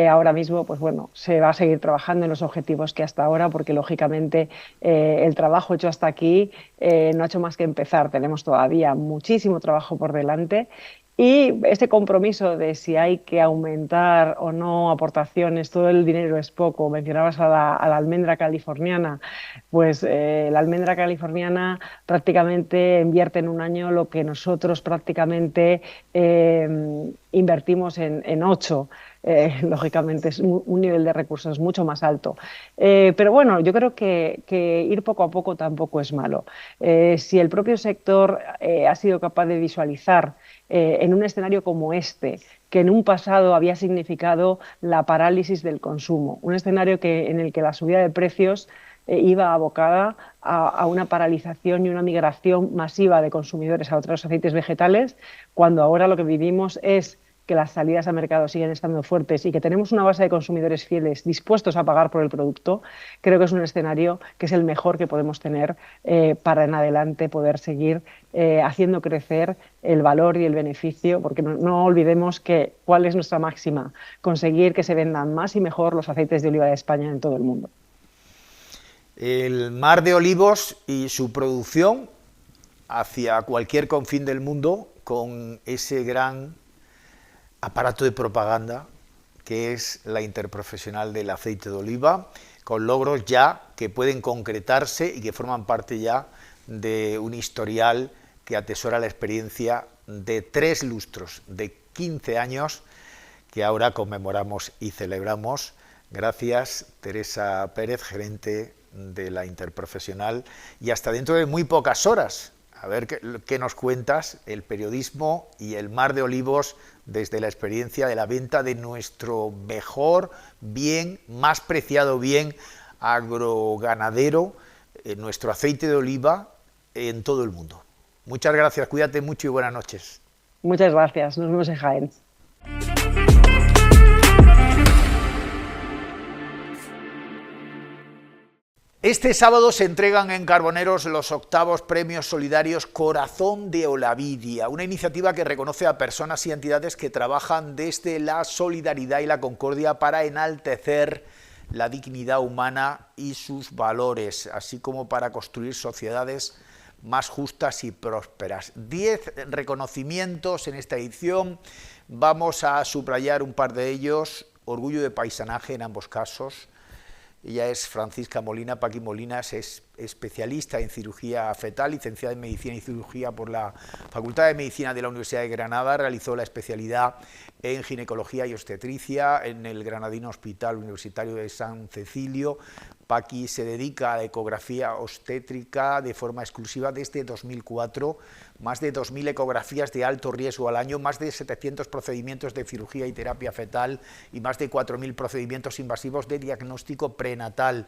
Ahora mismo, pues bueno, se va a seguir trabajando en los objetivos que hasta ahora, porque lógicamente el trabajo hecho hasta aquí no ha hecho más que empezar. Tenemos todavía muchísimo trabajo por delante. Y este compromiso de si hay que aumentar o no aportaciones, todo el dinero es poco. Mencionabas a la almendra californiana, pues la almendra californiana prácticamente invierte en un año lo que nosotros prácticamente invertimos en 8. lógicamente es un nivel de recursos mucho más alto. Pero bueno, yo creo que ir poco a poco tampoco es malo. Si el propio sector ha sido capaz de visualizar en un escenario como este, que en un pasado había significado la parálisis del consumo, un escenario en el que la subida de precios iba abocada a una paralización y una migración masiva de consumidores a otros aceites vegetales, cuando ahora lo que vivimos es que las salidas a mercado siguen estando fuertes y que tenemos una base de consumidores fieles dispuestos a pagar por el producto. Creo que es un escenario que es el mejor que podemos tener para en adelante poder seguir haciendo crecer el valor y el beneficio, porque no olvidemos cuál es nuestra máxima: conseguir que se vendan más y mejor los aceites de oliva de España en todo el mundo. El mar de olivos y su producción hacia cualquier confín del mundo con ese gran aparato de propaganda que es la Interprofesional del Aceite de Oliva, con logros ya que pueden concretarse y que forman parte ya de un historial que atesora la experiencia de 3 lustros, de 15 años, que ahora conmemoramos y celebramos. Gracias, Teresa Pérez, gerente de la Interprofesional, y hasta dentro de muy pocas horas. A ver qué nos cuentas, el periodismo y el mar de olivos desde la experiencia de la venta de nuestro mejor bien, más preciado bien agroganadero, nuestro aceite de oliva en todo el mundo. Muchas gracias, cuídate mucho y buenas noches. Muchas gracias, nos vemos en Jaén. Este sábado se entregan en Carboneros los 8º Premios Solidarios Corazón de Olavidia, una iniciativa que reconoce a personas y entidades que trabajan desde la solidaridad y la concordia para enaltecer la dignidad humana y sus valores, así como para construir sociedades más justas y prósperas. 10 reconocimientos en esta edición, vamos a subrayar un par de ellos: orgullo de paisanaje en ambos casos. Ella es Francisca Molina. Paqui Molina es especialista en cirugía fetal, licenciada en Medicina y Cirugía por la Facultad de Medicina de la Universidad de Granada, realizó la especialidad en ginecología y obstetricia en el Granadino Hospital Universitario de San Cecilio. Paqui se dedica a la ecografía obstétrica de forma exclusiva desde 2004, más de 2.000 ecografías de alto riesgo al año, más de 700 procedimientos de cirugía y terapia fetal y más de 4.000 procedimientos invasivos de diagnóstico prenatal.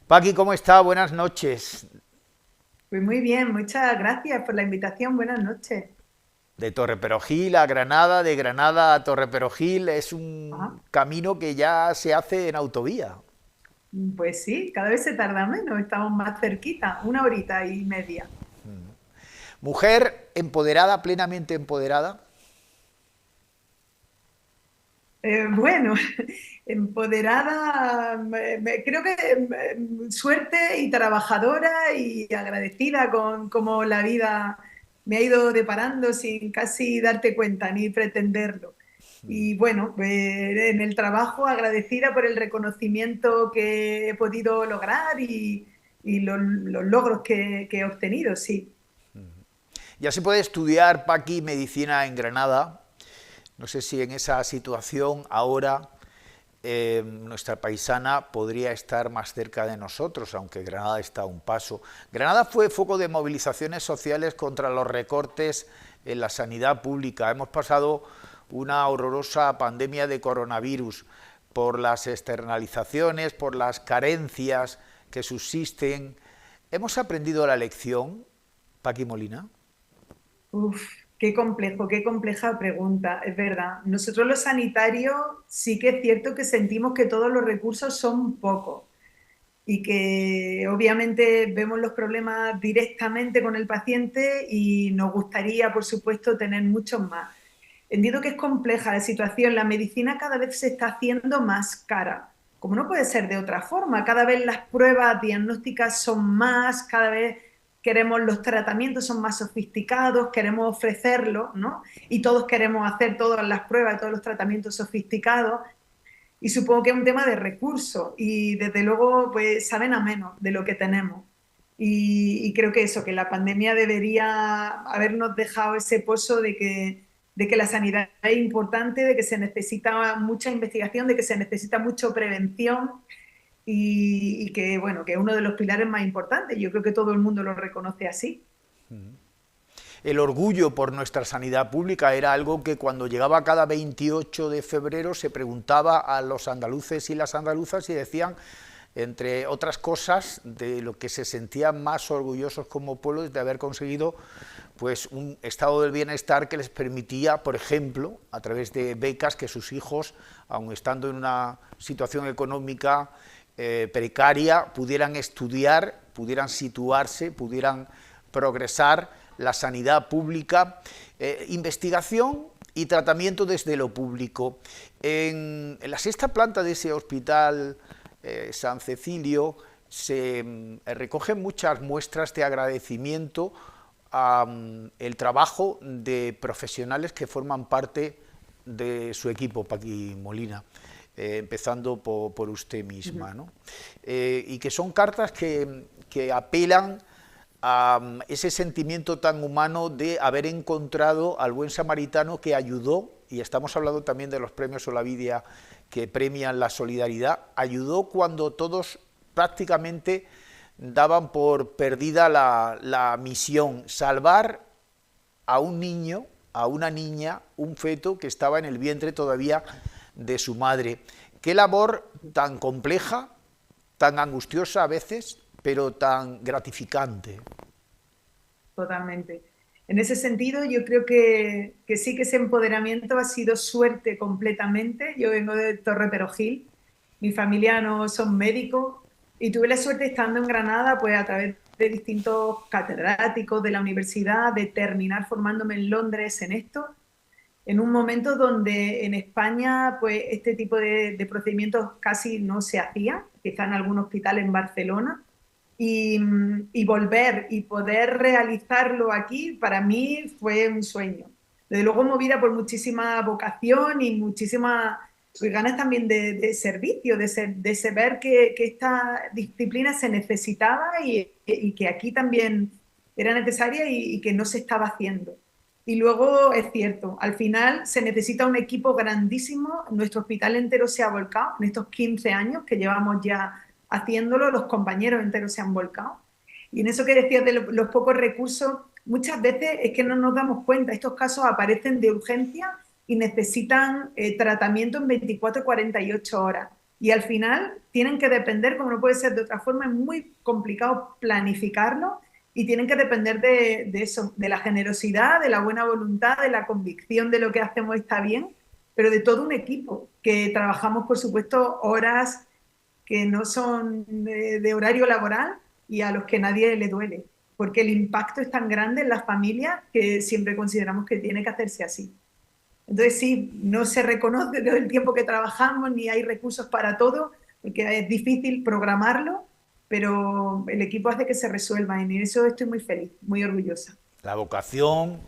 Paqui, ¿cómo está? Buenas noches. Pues muy bien, muchas gracias por la invitación, buenas noches. De Torreperogil a Granada, de Granada a Torreperogil, es Ajá. un camino que ya se hace en autovía. Pues sí, cada vez se tarda menos, estamos más cerquita, 1 horita y media. Mujer empoderada, plenamente empoderada. Bueno, empoderada, creo que suerte y trabajadora y agradecida con cómo la vida me ha ido deparando sin casi darte cuenta ni pretenderlo. Y bueno, en el trabajo agradecida por el reconocimiento que he podido lograr y los logros que he obtenido, sí. Ya se puede estudiar, Paqui, medicina en Granada. No sé si en esa situación ahora nuestra paisana podría estar más cerca de nosotros, aunque Granada está a un paso. Granada fue foco de movilizaciones sociales contra los recortes en la sanidad pública. Hemos pasado una horrorosa pandemia de coronavirus por las externalizaciones, por las carencias que subsisten. ¿Hemos aprendido la lección, Paqui Molina? Uf, qué complejo, qué compleja pregunta, es verdad. Nosotros los sanitarios sí que es cierto que sentimos que todos los recursos son pocos y que obviamente vemos los problemas directamente con el paciente y nos gustaría, por supuesto, tener muchos más. Entiendo que es compleja la situación, la medicina cada vez se está haciendo más cara, como no puede ser de otra forma, cada vez las pruebas diagnósticas son más, cada vez queremos los tratamientos son más sofisticados, queremos ofrecerlo, ¿no? Y todos queremos hacer todas las pruebas, todos los tratamientos sofisticados, y supongo que es un tema de recursos y desde luego pues saben a menos de lo que tenemos. Y creo que eso, que la pandemia debería habernos dejado ese pozo de que de que la sanidad es importante, de que se necesita mucha investigación, de que se necesita mucha prevención y que, bueno, que es uno de los pilares más importantes. Yo creo que todo el mundo lo reconoce así. El orgullo por nuestra sanidad pública era algo que cuando llegaba cada 28 de febrero se preguntaba a los andaluces y las andaluzas y decían, entre otras cosas, de lo que se sentían más orgullosos como pueblo de haber conseguido pues un estado del bienestar que les permitía, por ejemplo, a través de becas, que sus hijos, aun estando en una situación económica precaria, pudieran estudiar, pudieran situarse, pudieran progresar, la sanidad pública, investigación y tratamiento desde lo público. En la sexta planta de ese hospital San Cecilio se recogen muchas muestras de agradecimiento el trabajo de profesionales que forman parte de su equipo, Paqui Molina, empezando por usted misma, ¿no? Y que son cartas que apelan a ese sentimiento tan humano de haber encontrado al buen samaritano que ayudó, y estamos hablando también de los premios Olavidia que premian la solidaridad, ayudó cuando todos prácticamente daban por perdida la misión, salvar a un niño, a una niña, un feto que estaba en el vientre todavía de su madre. Qué labor tan compleja, tan angustiosa a veces, pero tan gratificante. Totalmente. En ese sentido, yo creo que sí que ese empoderamiento ha sido suerte completamente. Yo vengo de Torre Perojil, mi familia no son médicos, y tuve la suerte estando en Granada, pues a través de distintos catedráticos de la universidad, de terminar formándome en Londres en esto, en un momento donde en España pues este tipo de procedimientos casi no se hacía, quizá en algún hospital en Barcelona, y volver y poder realizarlo aquí para mí fue un sueño. Desde luego movida por muchísima vocación y muchísimas ganas también de servicio, de saber que esta disciplina se necesitaba y que aquí también era necesaria y que no se estaba haciendo. Y luego es cierto, al final se necesita un equipo grandísimo, nuestro hospital entero se ha volcado en estos 15 años que llevamos ya haciéndolo, los compañeros enteros se han volcado. Y en eso que decías de los pocos recursos, muchas veces es que no nos damos cuenta, estos casos aparecen de urgencia y necesitan tratamiento en 24 o 48 horas. Y al final tienen que depender, como no puede ser de otra forma, es muy complicado planificarlo y tienen que depender de eso, de la generosidad, de la buena voluntad, de la convicción de lo que hacemos está bien, pero de todo un equipo, que trabajamos, por supuesto, horas que no son de horario laboral y a los que nadie le duele, porque el impacto es tan grande en las familias que siempre consideramos que tiene que hacerse así. Entonces sí, no se reconoce todo el tiempo que trabajamos, ni hay recursos para todo, porque es difícil programarlo, pero el equipo hace que se resuelva y en eso estoy muy feliz, muy orgullosa. La vocación,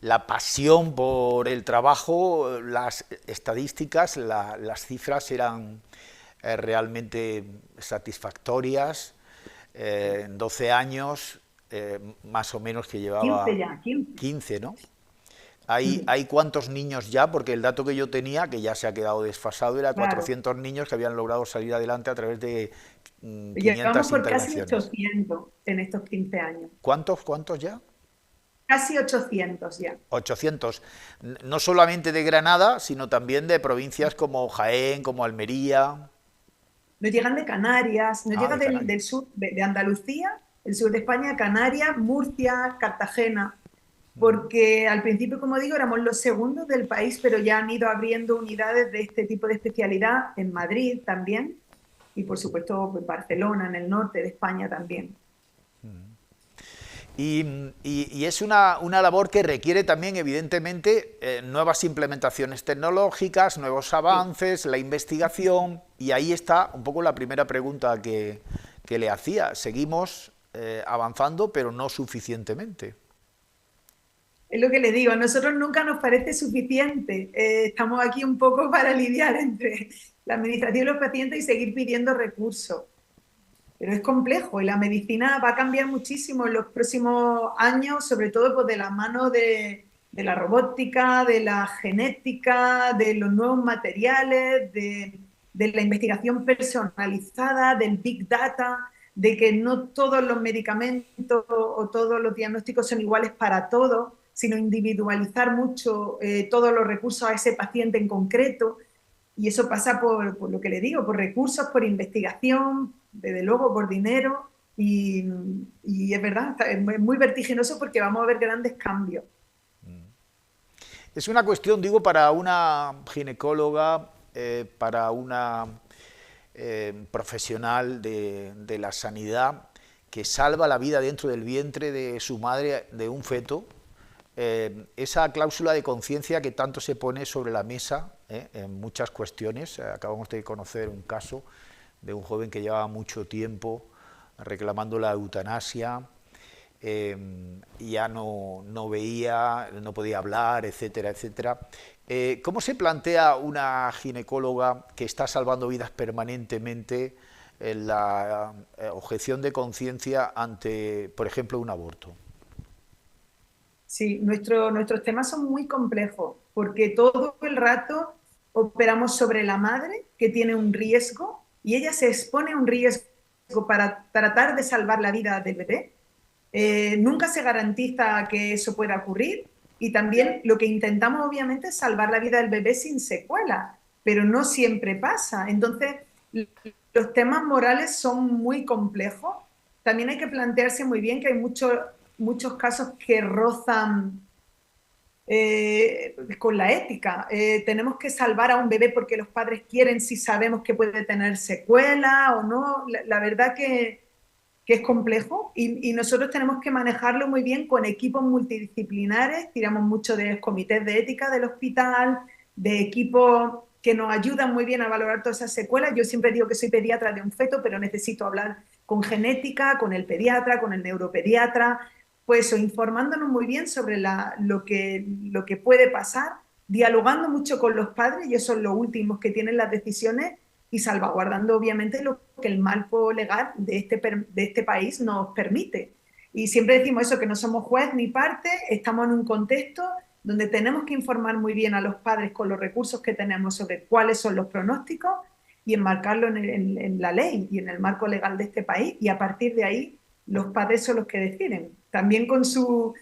la pasión por el trabajo, las estadísticas, las cifras eran realmente satisfactorias. En 12 años, más o menos, que llevaba... 15 ya, 15. 15, ¿no? ¿Hay cuántos niños ya? Porque el dato que yo tenía, que ya se ha quedado desfasado, era 400 niños que habían logrado salir adelante a través de 500 Llevamos por casi intervenciones. 800 en estos 15 años. ¿Cuántos ya? Casi 800 ya. 800. No solamente de Granada, sino también de provincias como Jaén, como Almería. Nos llegan de Canarias, nos llegan Canarias. del sur, de Andalucía, el sur de España, Canarias, Murcia, Cartagena, porque al principio, como digo, éramos los segundos del país, pero ya han ido abriendo unidades de este tipo de especialidad en Madrid también, y por supuesto en Barcelona, en el norte de España también. Y es una labor que requiere también, evidentemente, nuevas implementaciones tecnológicas, nuevos avances, la investigación, y ahí está un poco la primera pregunta que le hacía. Seguimos avanzando, pero no suficientemente. Es lo que le digo, a nosotros nunca nos parece suficiente. Estamos aquí un poco para lidiar entre la administración y los pacientes y seguir pidiendo recursos. Pero es complejo y la medicina va a cambiar muchísimo en los próximos años, sobre todo pues, de la mano de de la robótica, de la genética, de los nuevos materiales, de la investigación personalizada, del Big Data, de que no todos los medicamentos o todos los diagnósticos son iguales para todos, sino individualizar mucho todos los recursos a ese paciente en concreto. Y eso pasa por lo que le digo, por recursos, por investigación, desde luego por dinero. Y es verdad, es muy vertiginoso porque vamos a ver grandes cambios. Es una cuestión, digo, para una ginecóloga, para una profesional de la sanidad que salva la vida dentro del vientre de su madre, de un feto, esa cláusula de conciencia que tanto se pone sobre la mesa en muchas cuestiones. Acabamos de conocer un caso de un joven que llevaba mucho tiempo reclamando la eutanasia, ya no veía, no podía hablar, etcétera, etcétera. ¿Cómo se plantea una ginecóloga que está salvando vidas permanentemente la objeción de conciencia ante, por ejemplo, un aborto? Sí, nuestros temas son muy complejos porque todo el rato operamos sobre la madre que tiene un riesgo y ella se expone a un riesgo para tratar de salvar la vida del bebé. Nunca se garantiza que eso pueda ocurrir y también lo que intentamos obviamente es salvar la vida del bebé sin secuela, pero no siempre pasa. Entonces, los temas morales son muy complejos. También hay que plantearse muy bien que hay muchos casos que rozan con la ética. Tenemos que salvar a un bebé porque los padres quieren si sabemos que puede tener secuela o no. La verdad que es complejo y nosotros tenemos que manejarlo muy bien con equipos multidisciplinares. Tiramos mucho de comités de ética del hospital, de equipos que nos ayudan muy bien a valorar todas esas secuelas. Yo siempre digo que soy pediatra de un feto, pero necesito hablar con genética, con el pediatra, con el neuropediatra, pues eso, informándonos muy bien sobre lo que puede pasar, dialogando mucho con los padres, y eso es lo último que tienen las decisiones, y salvaguardando obviamente lo que el marco legal de este país nos permite. Y siempre decimos eso, que no somos juez ni parte, estamos en un contexto donde tenemos que informar muy bien a los padres con los recursos que tenemos sobre cuáles son los pronósticos y enmarcarlo en la ley y en el marco legal de este país, y a partir de ahí los padres son los que deciden, también con su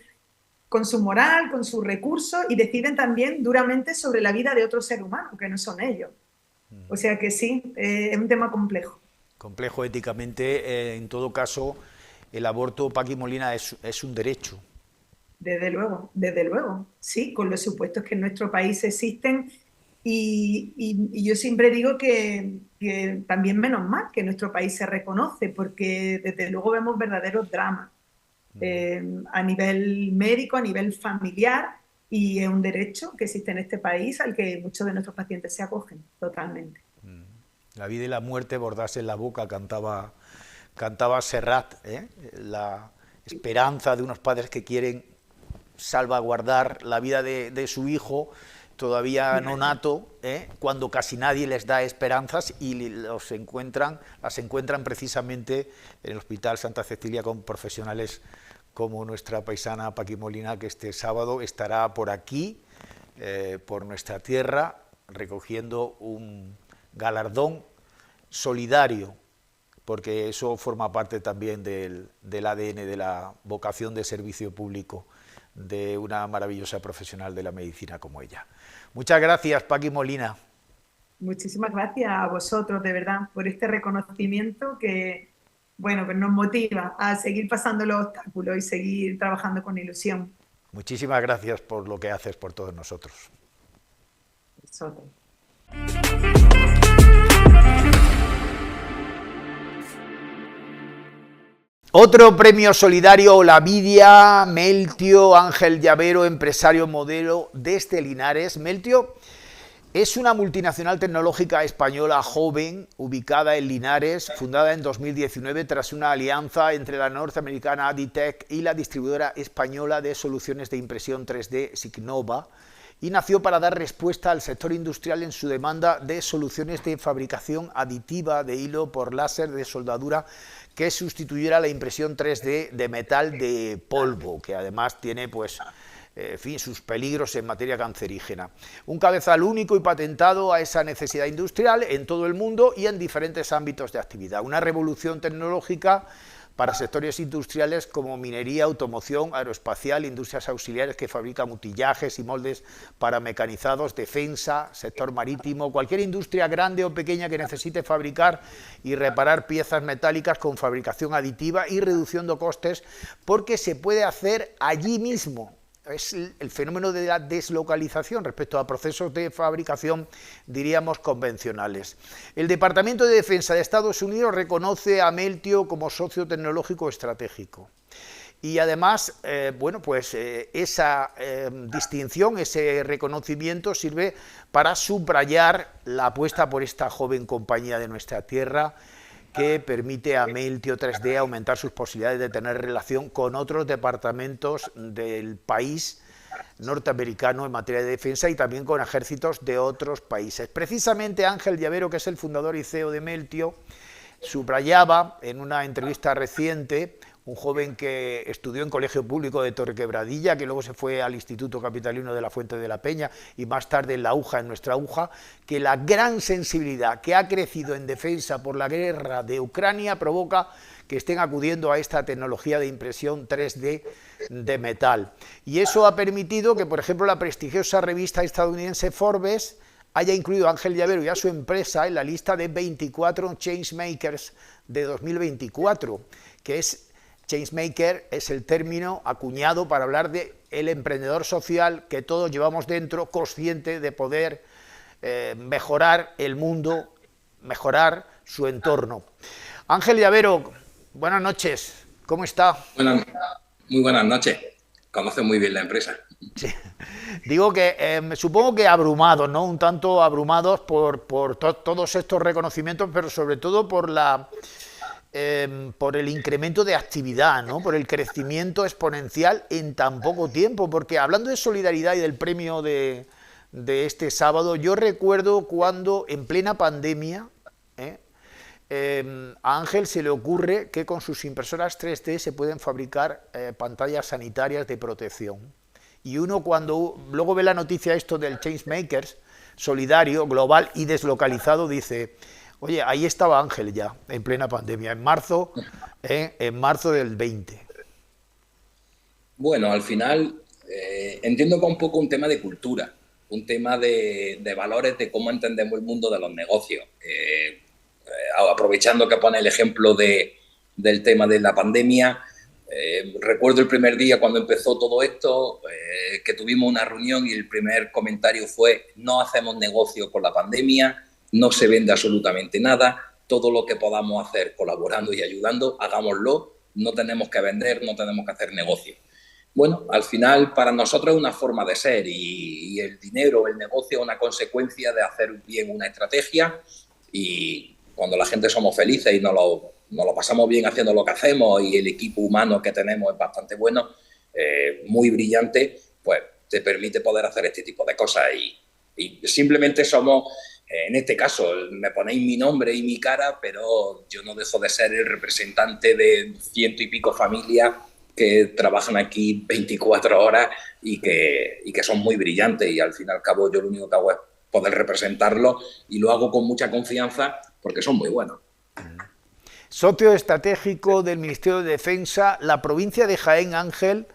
moral, con sus recursos, y deciden también duramente sobre la vida de otro ser humano, que no son ellos. O sea que sí, es un tema complejo. Complejo éticamente, en todo caso, el aborto, Paqui Molina, es un derecho. Desde luego, sí, con los supuestos que en nuestro país existen, y yo siempre digo que también menos mal que en nuestro país se reconoce, porque desde luego vemos verdaderos dramas a nivel médico, a nivel familiar, y es un derecho que existe en este país al que muchos de nuestros pacientes se acogen totalmente. La vida y la muerte bordarse en la boca, cantaba Serrat, la esperanza de unos padres que quieren salvaguardar la vida de su hijo todavía no nato, cuando casi nadie les da esperanzas, y las encuentran precisamente en el Hospital Santa Cecilia con profesionales como nuestra paisana Paqui Molina, que este sábado estará por aquí, por nuestra tierra, recogiendo un galardón solidario, porque eso forma parte también del ADN, de la vocación de servicio público de una maravillosa profesional de la medicina como ella. Muchas gracias, Paqui Molina. Muchísimas gracias a vosotros, de verdad, por este reconocimiento que, bueno, pues nos motiva a seguir pasando los obstáculos y seguir trabajando con ilusión. Muchísimas gracias por lo que haces por todos nosotros. Vosotros. Otro premio solidario, Olavidia Meltio Ángel Llavero, empresario modelo desde Linares. Meltio es una multinacional tecnológica española joven, ubicada en Linares, fundada en 2019 tras una alianza entre la norteamericana Aditech y la distribuidora española de soluciones de impresión 3D Signova, y nació para dar respuesta al sector industrial en su demanda de soluciones de fabricación aditiva de hilo por láser de soldadura que sustituyera la impresión 3D de metal de polvo, que además tiene pues en fin, sus peligros en materia cancerígena. Un cabezal único y patentado a esa necesidad industrial en todo el mundo y en diferentes ámbitos de actividad. Una revolución tecnológica para sectores industriales como minería, automoción, aeroespacial, industrias auxiliares que fabrican utillajes y moldes para mecanizados, defensa, sector marítimo, cualquier industria grande o pequeña que necesite fabricar y reparar piezas metálicas con fabricación aditiva y reducción de costes, porque se puede hacer allí mismo. Es el fenómeno de la deslocalización respecto a procesos de fabricación, diríamos, convencionales. El Departamento de Defensa de Estados Unidos reconoce a Meltio como socio tecnológico estratégico. Y además, esa distinción, ese reconocimiento sirve para subrayar la apuesta por esta joven compañía de nuestra tierra, que permite a Meltio 3D aumentar sus posibilidades de tener relación con otros departamentos del país norteamericano en materia de defensa y también con ejércitos de otros países. Precisamente Ángel Llavero, que es el fundador y CEO de Meltio, subrayaba en una entrevista reciente, un joven que estudió en colegio público de Torrequebradilla, que luego se fue al Instituto Capitalino de la Fuente de la Peña y más tarde en la UJA, en nuestra UJA, que la gran sensibilidad que ha crecido en defensa por la guerra de Ucrania provoca que estén acudiendo a esta tecnología de impresión 3D de metal. Y eso ha permitido que, por ejemplo, la prestigiosa revista estadounidense Forbes haya incluido a Ángel Llavero y a su empresa en la lista de 24 Changemakers de 2024, que es Changemaker es el término acuñado para hablar de el emprendedor social que todos llevamos dentro, consciente de poder mejorar el mundo, mejorar su entorno. Ángel Llavero, buenas noches, ¿cómo está? Muy buenas noches, conoce muy bien la empresa. Sí. Digo que me supongo que abrumados, ¿no? Un tanto abrumados por todos estos reconocimientos, pero sobre todo por el incremento de actividad, ¿no? Por el crecimiento exponencial en tan poco tiempo, porque hablando de solidaridad y del premio de este sábado, yo recuerdo cuando en plena pandemia a Ángel se le ocurre que con sus impresoras 3D se pueden fabricar pantallas sanitarias de protección. Y uno cuando luego ve la noticia esto del Changemakers, solidario, global y deslocalizado, dice: oye, ahí estaba Ángel ya, en plena pandemia, en marzo del 20. Bueno, al final entiendo que es un poco un tema de cultura, un tema de valores, de cómo entendemos el mundo de los negocios. Aprovechando que pone el ejemplo del tema de la pandemia, recuerdo el primer día cuando empezó todo esto, que tuvimos una reunión y el primer comentario fue: no hacemos negocio con la pandemia, no se vende absolutamente nada, todo lo que podamos hacer colaborando y ayudando, hagámoslo, no tenemos que vender, no tenemos que hacer negocio. Bueno, al final para nosotros es una forma de ser y el dinero, el negocio es una consecuencia de hacer bien una estrategia, y cuando la gente somos felices y nos lo pasamos bien haciendo lo que hacemos y el equipo humano que tenemos es bastante bueno, muy brillante, pues te permite poder hacer este tipo de cosas y simplemente somos... En este caso, me ponéis mi nombre y mi cara, pero yo no dejo de ser el representante de 100 y pico familias que trabajan aquí 24 horas y que son muy brillantes. Y al fin y al cabo yo lo único que hago es poder representarlos y lo hago con mucha confianza porque son muy buenos. Socio estratégico del Ministerio de Defensa, la provincia de Jaén, Ángel,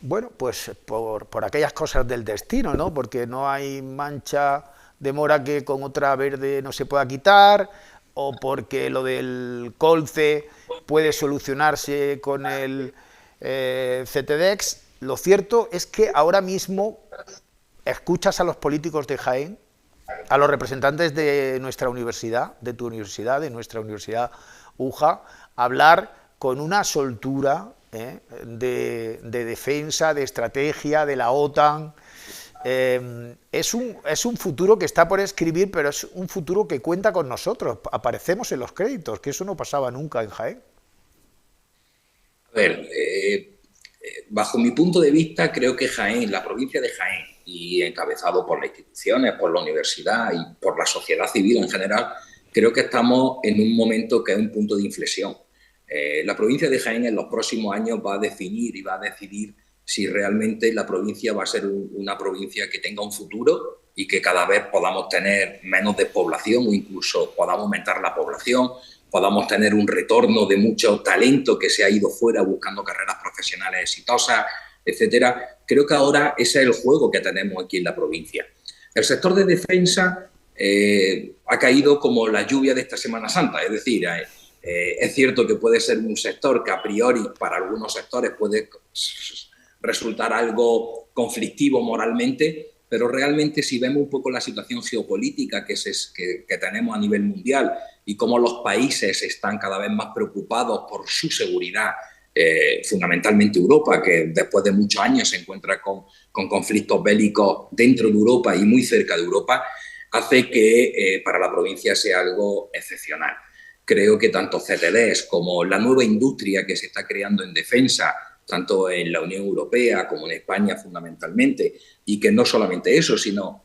bueno, pues por aquellas cosas del destino, ¿no? Porque no hay mancha de mora que con otra verde no se pueda quitar, o porque lo del colce puede solucionarse con el CTDEX. Lo cierto es que ahora mismo escuchas a los políticos de Jaén, a los representantes de nuestra universidad, de tu universidad, de nuestra universidad UJA, hablar con una soltura de defensa, de estrategia, de la OTAN. Es un futuro que está por escribir, pero es un futuro que cuenta con nosotros, aparecemos en los créditos, que eso no pasaba nunca en Jaén. A ver, bajo mi punto de vista, creo que Jaén, la provincia de Jaén, y encabezado por las instituciones, por la universidad y por la sociedad civil en general, creo que estamos en un momento que es un punto de inflexión. La provincia de Jaén en los próximos años va a definir y va a decidir si realmente la provincia va a ser una provincia que tenga un futuro y que cada vez podamos tener menos despoblación o incluso podamos aumentar la población, podamos tener un retorno de mucho talento que se ha ido fuera buscando carreras profesionales exitosas, etcétera. Creo que ahora ese es el juego que tenemos aquí en la provincia. El sector de defensa ha caído como la lluvia de esta Semana Santa, es decir, es cierto que puede ser un sector que a priori para algunos sectores puede resultar algo conflictivo moralmente, pero realmente si vemos un poco la situación geopolítica que tenemos a nivel mundial y cómo los países están cada vez más preocupados por su seguridad, fundamentalmente Europa, que después de muchos años se encuentra con conflictos bélicos dentro de Europa y muy cerca de Europa, hace que para la provincia sea algo excepcional. Creo que tanto CTDs como la nueva industria que se está creando en defensa, tanto en la Unión Europea como en España fundamentalmente, y que no solamente eso, sino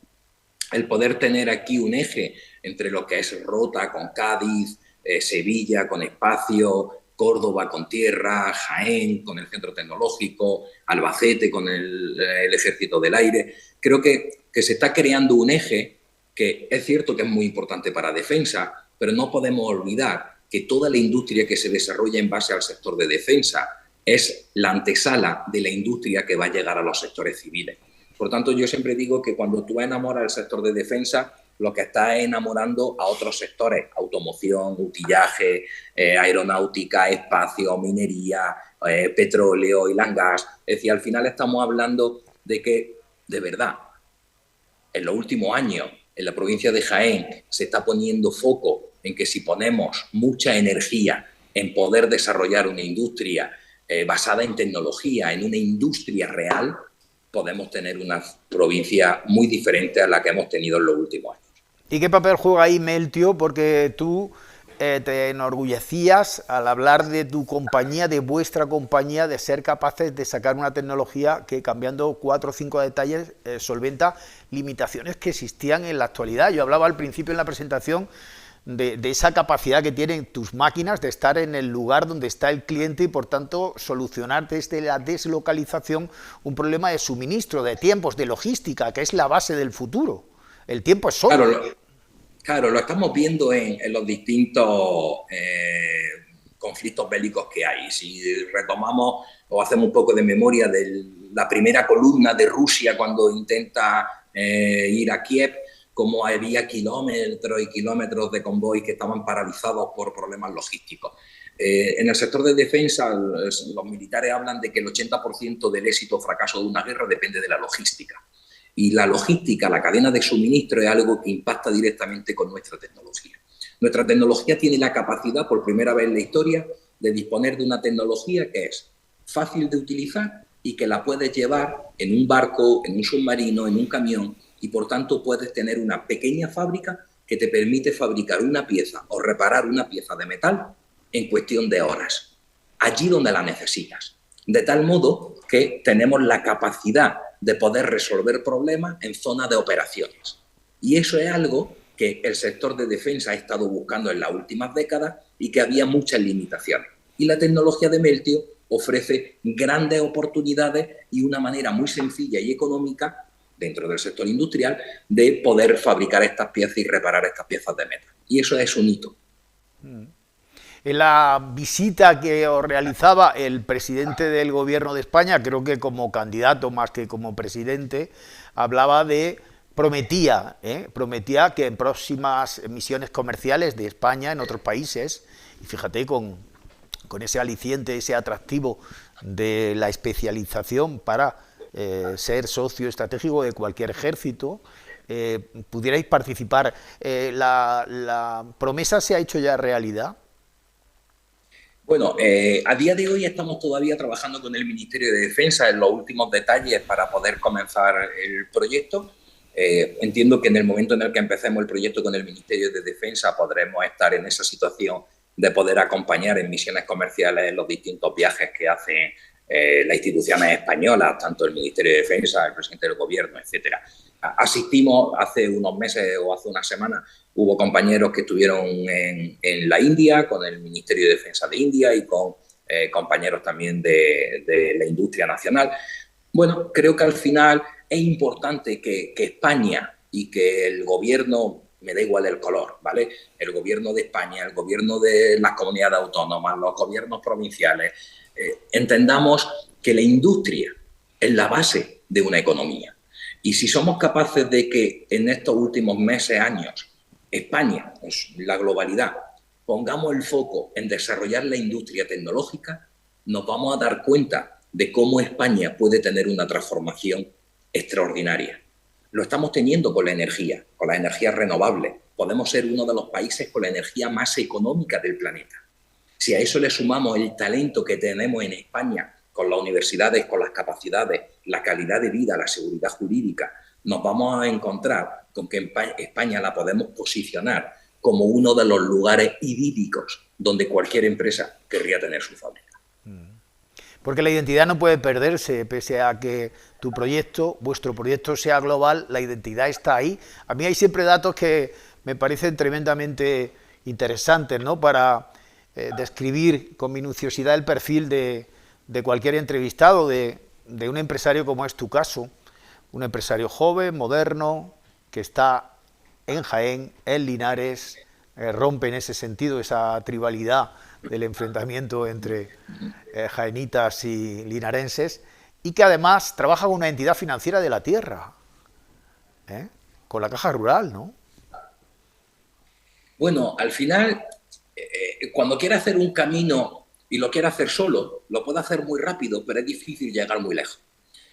el poder tener aquí un eje entre lo que es Rota con Cádiz, Sevilla con espacio, Córdoba con tierra, Jaén con el centro tecnológico, Albacete con el Ejército del Aire. Creo que se está creando un eje que es cierto que es muy importante para defensa, pero no podemos olvidar que toda la industria que se desarrolla en base al sector de defensa es la antesala de la industria que va a llegar a los sectores civiles. Por tanto, yo siempre digo que cuando tú enamoras al sector de defensa, lo que estás es enamorando a otros sectores, automoción, utillaje, aeronáutica, espacio, minería, petróleo, oil and gas. Es decir, al final estamos hablando de que, de verdad, en los últimos años, en la provincia de Jaén, se está poniendo foco en que si ponemos mucha energía en poder desarrollar una industria basada en tecnología, en una industria real, podemos tener una provincia muy diferente a la que hemos tenido en los últimos años. ¿Y qué papel juega ahí Meltio? Porque tú te enorgullecías al hablar de tu compañía, de vuestra compañía, de ser capaces de sacar una tecnología que, cambiando 4 o 5 detalles, solventa limitaciones que existían en la actualidad. Yo hablaba al principio en la presentación de esa capacidad que tienen tus máquinas de estar en el lugar donde está el cliente y, por tanto, solucionar desde la deslocalización un problema de suministro, de tiempos, de logística, que es la base del futuro. El tiempo es oro. Claro, lo estamos viendo en los distintos conflictos bélicos que hay. Si retomamos o hacemos un poco de memoria de la primera columna de Rusia cuando intenta ir a Kiev, como había kilómetros y kilómetros de convoy que estaban paralizados por problemas logísticos. En el sector de defensa, los militares hablan de que el 80% del éxito o fracaso de una guerra depende de la logística. Y la logística, la cadena de suministro, es algo que impacta directamente con nuestra tecnología. Nuestra tecnología tiene la capacidad, por primera vez en la historia, de disponer de una tecnología que es fácil de utilizar y que la puedes llevar en un barco, en un submarino, en un camión, y por tanto puedes tener una pequeña fábrica que te permite fabricar una pieza o reparar una pieza de metal en cuestión de horas, allí donde la necesitas. De tal modo que tenemos la capacidad de poder resolver problemas en zona de operaciones. Y eso es algo que el sector de defensa ha estado buscando en las últimas décadas y que había muchas limitaciones. Y la tecnología de Meltio ofrece grandes oportunidades y una manera muy sencilla y económica dentro del sector industrial de poder fabricar estas piezas y reparar estas piezas de metal. Y eso es un hito. En la visita que os realizaba el presidente del Gobierno de España, creo que como candidato más que como presidente, hablaba de, prometía que en próximas misiones comerciales de España en otros países, y fíjate con ese aliciente, ese atractivo de la especialización para ser socio estratégico de cualquier ejército, pudierais participar. ¿La promesa se ha hecho ya realidad? Bueno, a día de hoy estamos todavía trabajando con el Ministerio de Defensa en los últimos detalles para poder comenzar el proyecto. Entiendo que en el momento en el que empecemos el proyecto con el Ministerio de Defensa podremos estar en esa situación de poder acompañar en misiones comerciales en los distintos viajes que hacen las instituciones españolas, tanto el Ministerio de Defensa, el presidente del Gobierno, etcétera. Asistimos hace unos meses o hace unas semanas, hubo compañeros que estuvieron en la India, con el Ministerio de Defensa de India y con compañeros también de la industria nacional, Bueno, creo que al final es importante que España y que el gobierno, me da igual el color, ¿vale? El gobierno de España, el gobierno de las comunidades autónomas, los gobiernos provinciales, entendamos que la industria es la base de una economía. Y si somos capaces de que en estos últimos meses, años, España, pues, la globalidad, pongamos el foco en desarrollar la industria tecnológica, nos vamos a dar cuenta de cómo España puede tener una transformación extraordinaria. Lo estamos teniendo con la energía renovable. Podemos ser uno de los países con la energía más económica del planeta. Si a eso le sumamos el talento que tenemos en España, con las universidades, con las capacidades, la calidad de vida, la seguridad jurídica, nos vamos a encontrar con que España la podemos posicionar como uno de los lugares idílicos donde cualquier empresa querría tener su fábrica. Porque la identidad no puede perderse, pese a que tu proyecto, vuestro proyecto sea global, la identidad está ahí. A mí hay siempre datos que me parecen tremendamente interesantes, ¿no? Para describir con minuciosidad el perfil de cualquier entrevistado, de un empresario como es tu caso, un empresario joven, moderno, que está en Jaén, en Linares, rompe en ese sentido esa tribalidad del enfrentamiento entre jaenitas y linarenses, y que además trabaja con una entidad financiera de la tierra, con la Caja Rural, ¿no? Bueno, al final, cuando quiere hacer un camino y lo quiere hacer solo, lo puede hacer muy rápido, pero es difícil llegar muy lejos.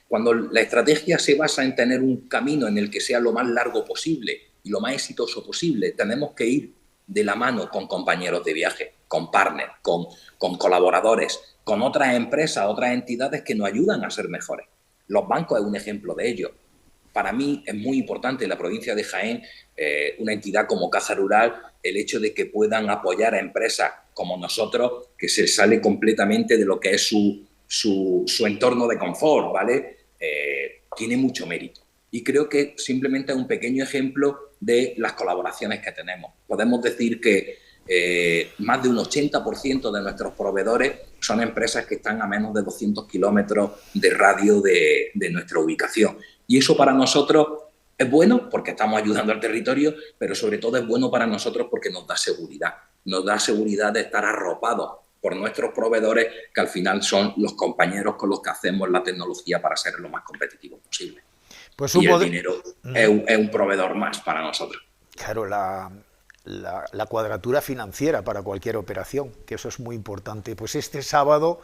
Cuando la estrategia se basa en tener un camino en el que sea lo más largo posible y lo más exitoso posible, tenemos que ir de la mano con compañeros de viaje, con partners, con colaboradores, con otras empresas, otras entidades que nos ayudan a ser mejores. Los bancos es un ejemplo de ello. Para mí es muy importante en la provincia de Jaén, una entidad como Caja Rural, el hecho de que puedan apoyar a empresas como nosotros, que se sale completamente de lo que es su entorno de confort, ¿vale? Tiene mucho mérito. Y creo que simplemente es un pequeño ejemplo de las colaboraciones que tenemos. Podemos decir que más de un 80% de nuestros proveedores son empresas que están a menos de 200 kilómetros de radio de nuestra ubicación. Y eso para nosotros es bueno porque estamos ayudando al territorio, pero sobre todo es bueno para nosotros porque nos da seguridad. Nos da seguridad de estar arropados por nuestros proveedores, que al final son los compañeros con los que hacemos la tecnología para ser lo más competitivos posible. Pues y el dinero es un proveedor más para nosotros. Claro, la cuadratura financiera para cualquier operación, que eso es muy importante. Pues este sábado,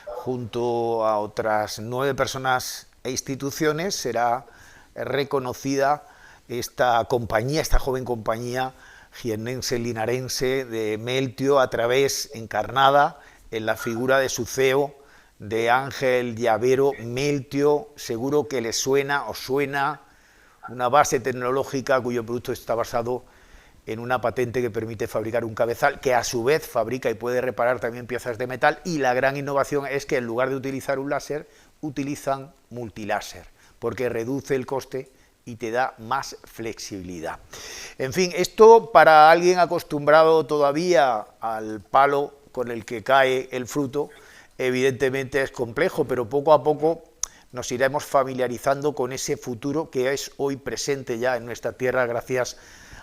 junto a otras 9 personas e instituciones, será reconocida esta compañía, esta joven compañía jiennense, linarense, de Meltio, a través, encarnada en la figura de su CEO, de Ángel Llavero. Meltio, seguro que le suena, os suena, una base tecnológica cuyo producto está basado en una patente que permite fabricar un cabezal, que a su vez fabrica y puede reparar también piezas de metal, y la gran innovación es que en lugar de utilizar un láser, utilizan multiláser, porque reduce el coste y te da más flexibilidad. En fin, esto para alguien acostumbrado todavía al palo con el que cae el fruto, evidentemente es complejo, pero poco a poco nos iremos familiarizando con ese futuro que es hoy presente ya en nuestra tierra, gracias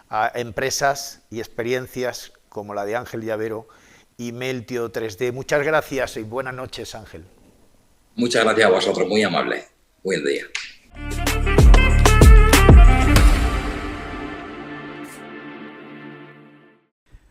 a empresas y experiencias como la de Ángel Llavero y Meltio 3D. Muchas gracias y buenas noches, Ángel. Muchas gracias a vosotros, muy amable. Buen día.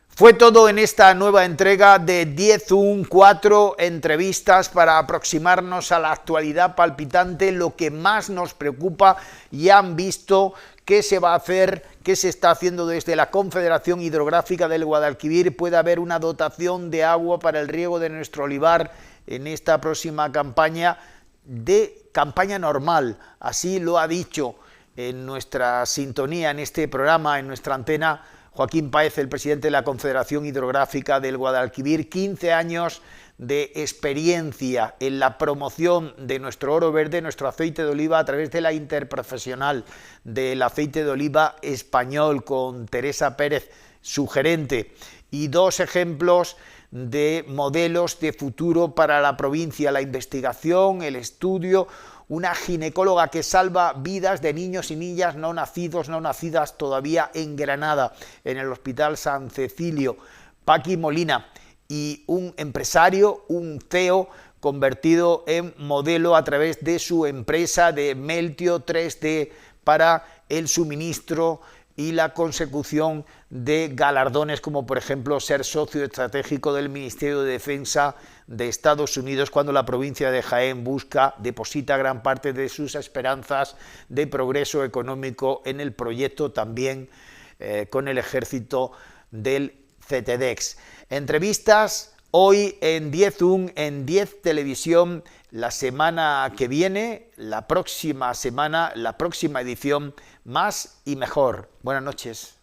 Fue todo en esta nueva entrega de 10-1-4 entrevistas para aproximarnos a la actualidad palpitante, lo que más nos preocupa. Ya han visto qué se va a hacer, qué se está haciendo desde la Confederación Hidrográfica del Guadalquivir. Puede haber una dotación de agua para el riego de nuestro olivar en esta próxima campaña, de campaña normal. Así lo ha dicho en nuestra sintonía, en este programa, en nuestra antena, Joaquín Páez, el presidente de la Confederación Hidrográfica del Guadalquivir. 15 años de experiencia en la promoción de nuestro oro verde, nuestro aceite de oliva, a través de la interprofesional del aceite de oliva español, con Teresa Pérez, su gerente, y 2 ejemplos de modelos de futuro para la provincia: la investigación, el estudio, una ginecóloga que salva vidas de niños y niñas no nacidos, no nacidas todavía en Granada, en el Hospital San Cecilio, Paqui Molina, y un empresario, un CEO convertido en modelo a través de su empresa de Meltio 3D para el suministro y la consecución de galardones, como por ejemplo ser socio estratégico del Ministerio de Defensa de Estados Unidos, cuando la provincia de Jaén deposita gran parte de sus esperanzas de progreso económico en el proyecto también con el ejército del CETEDEX. Entrevistas hoy en 10UN, en 10 Televisión, la semana que viene, la próxima semana, la próxima edición, más y mejor. Buenas noches.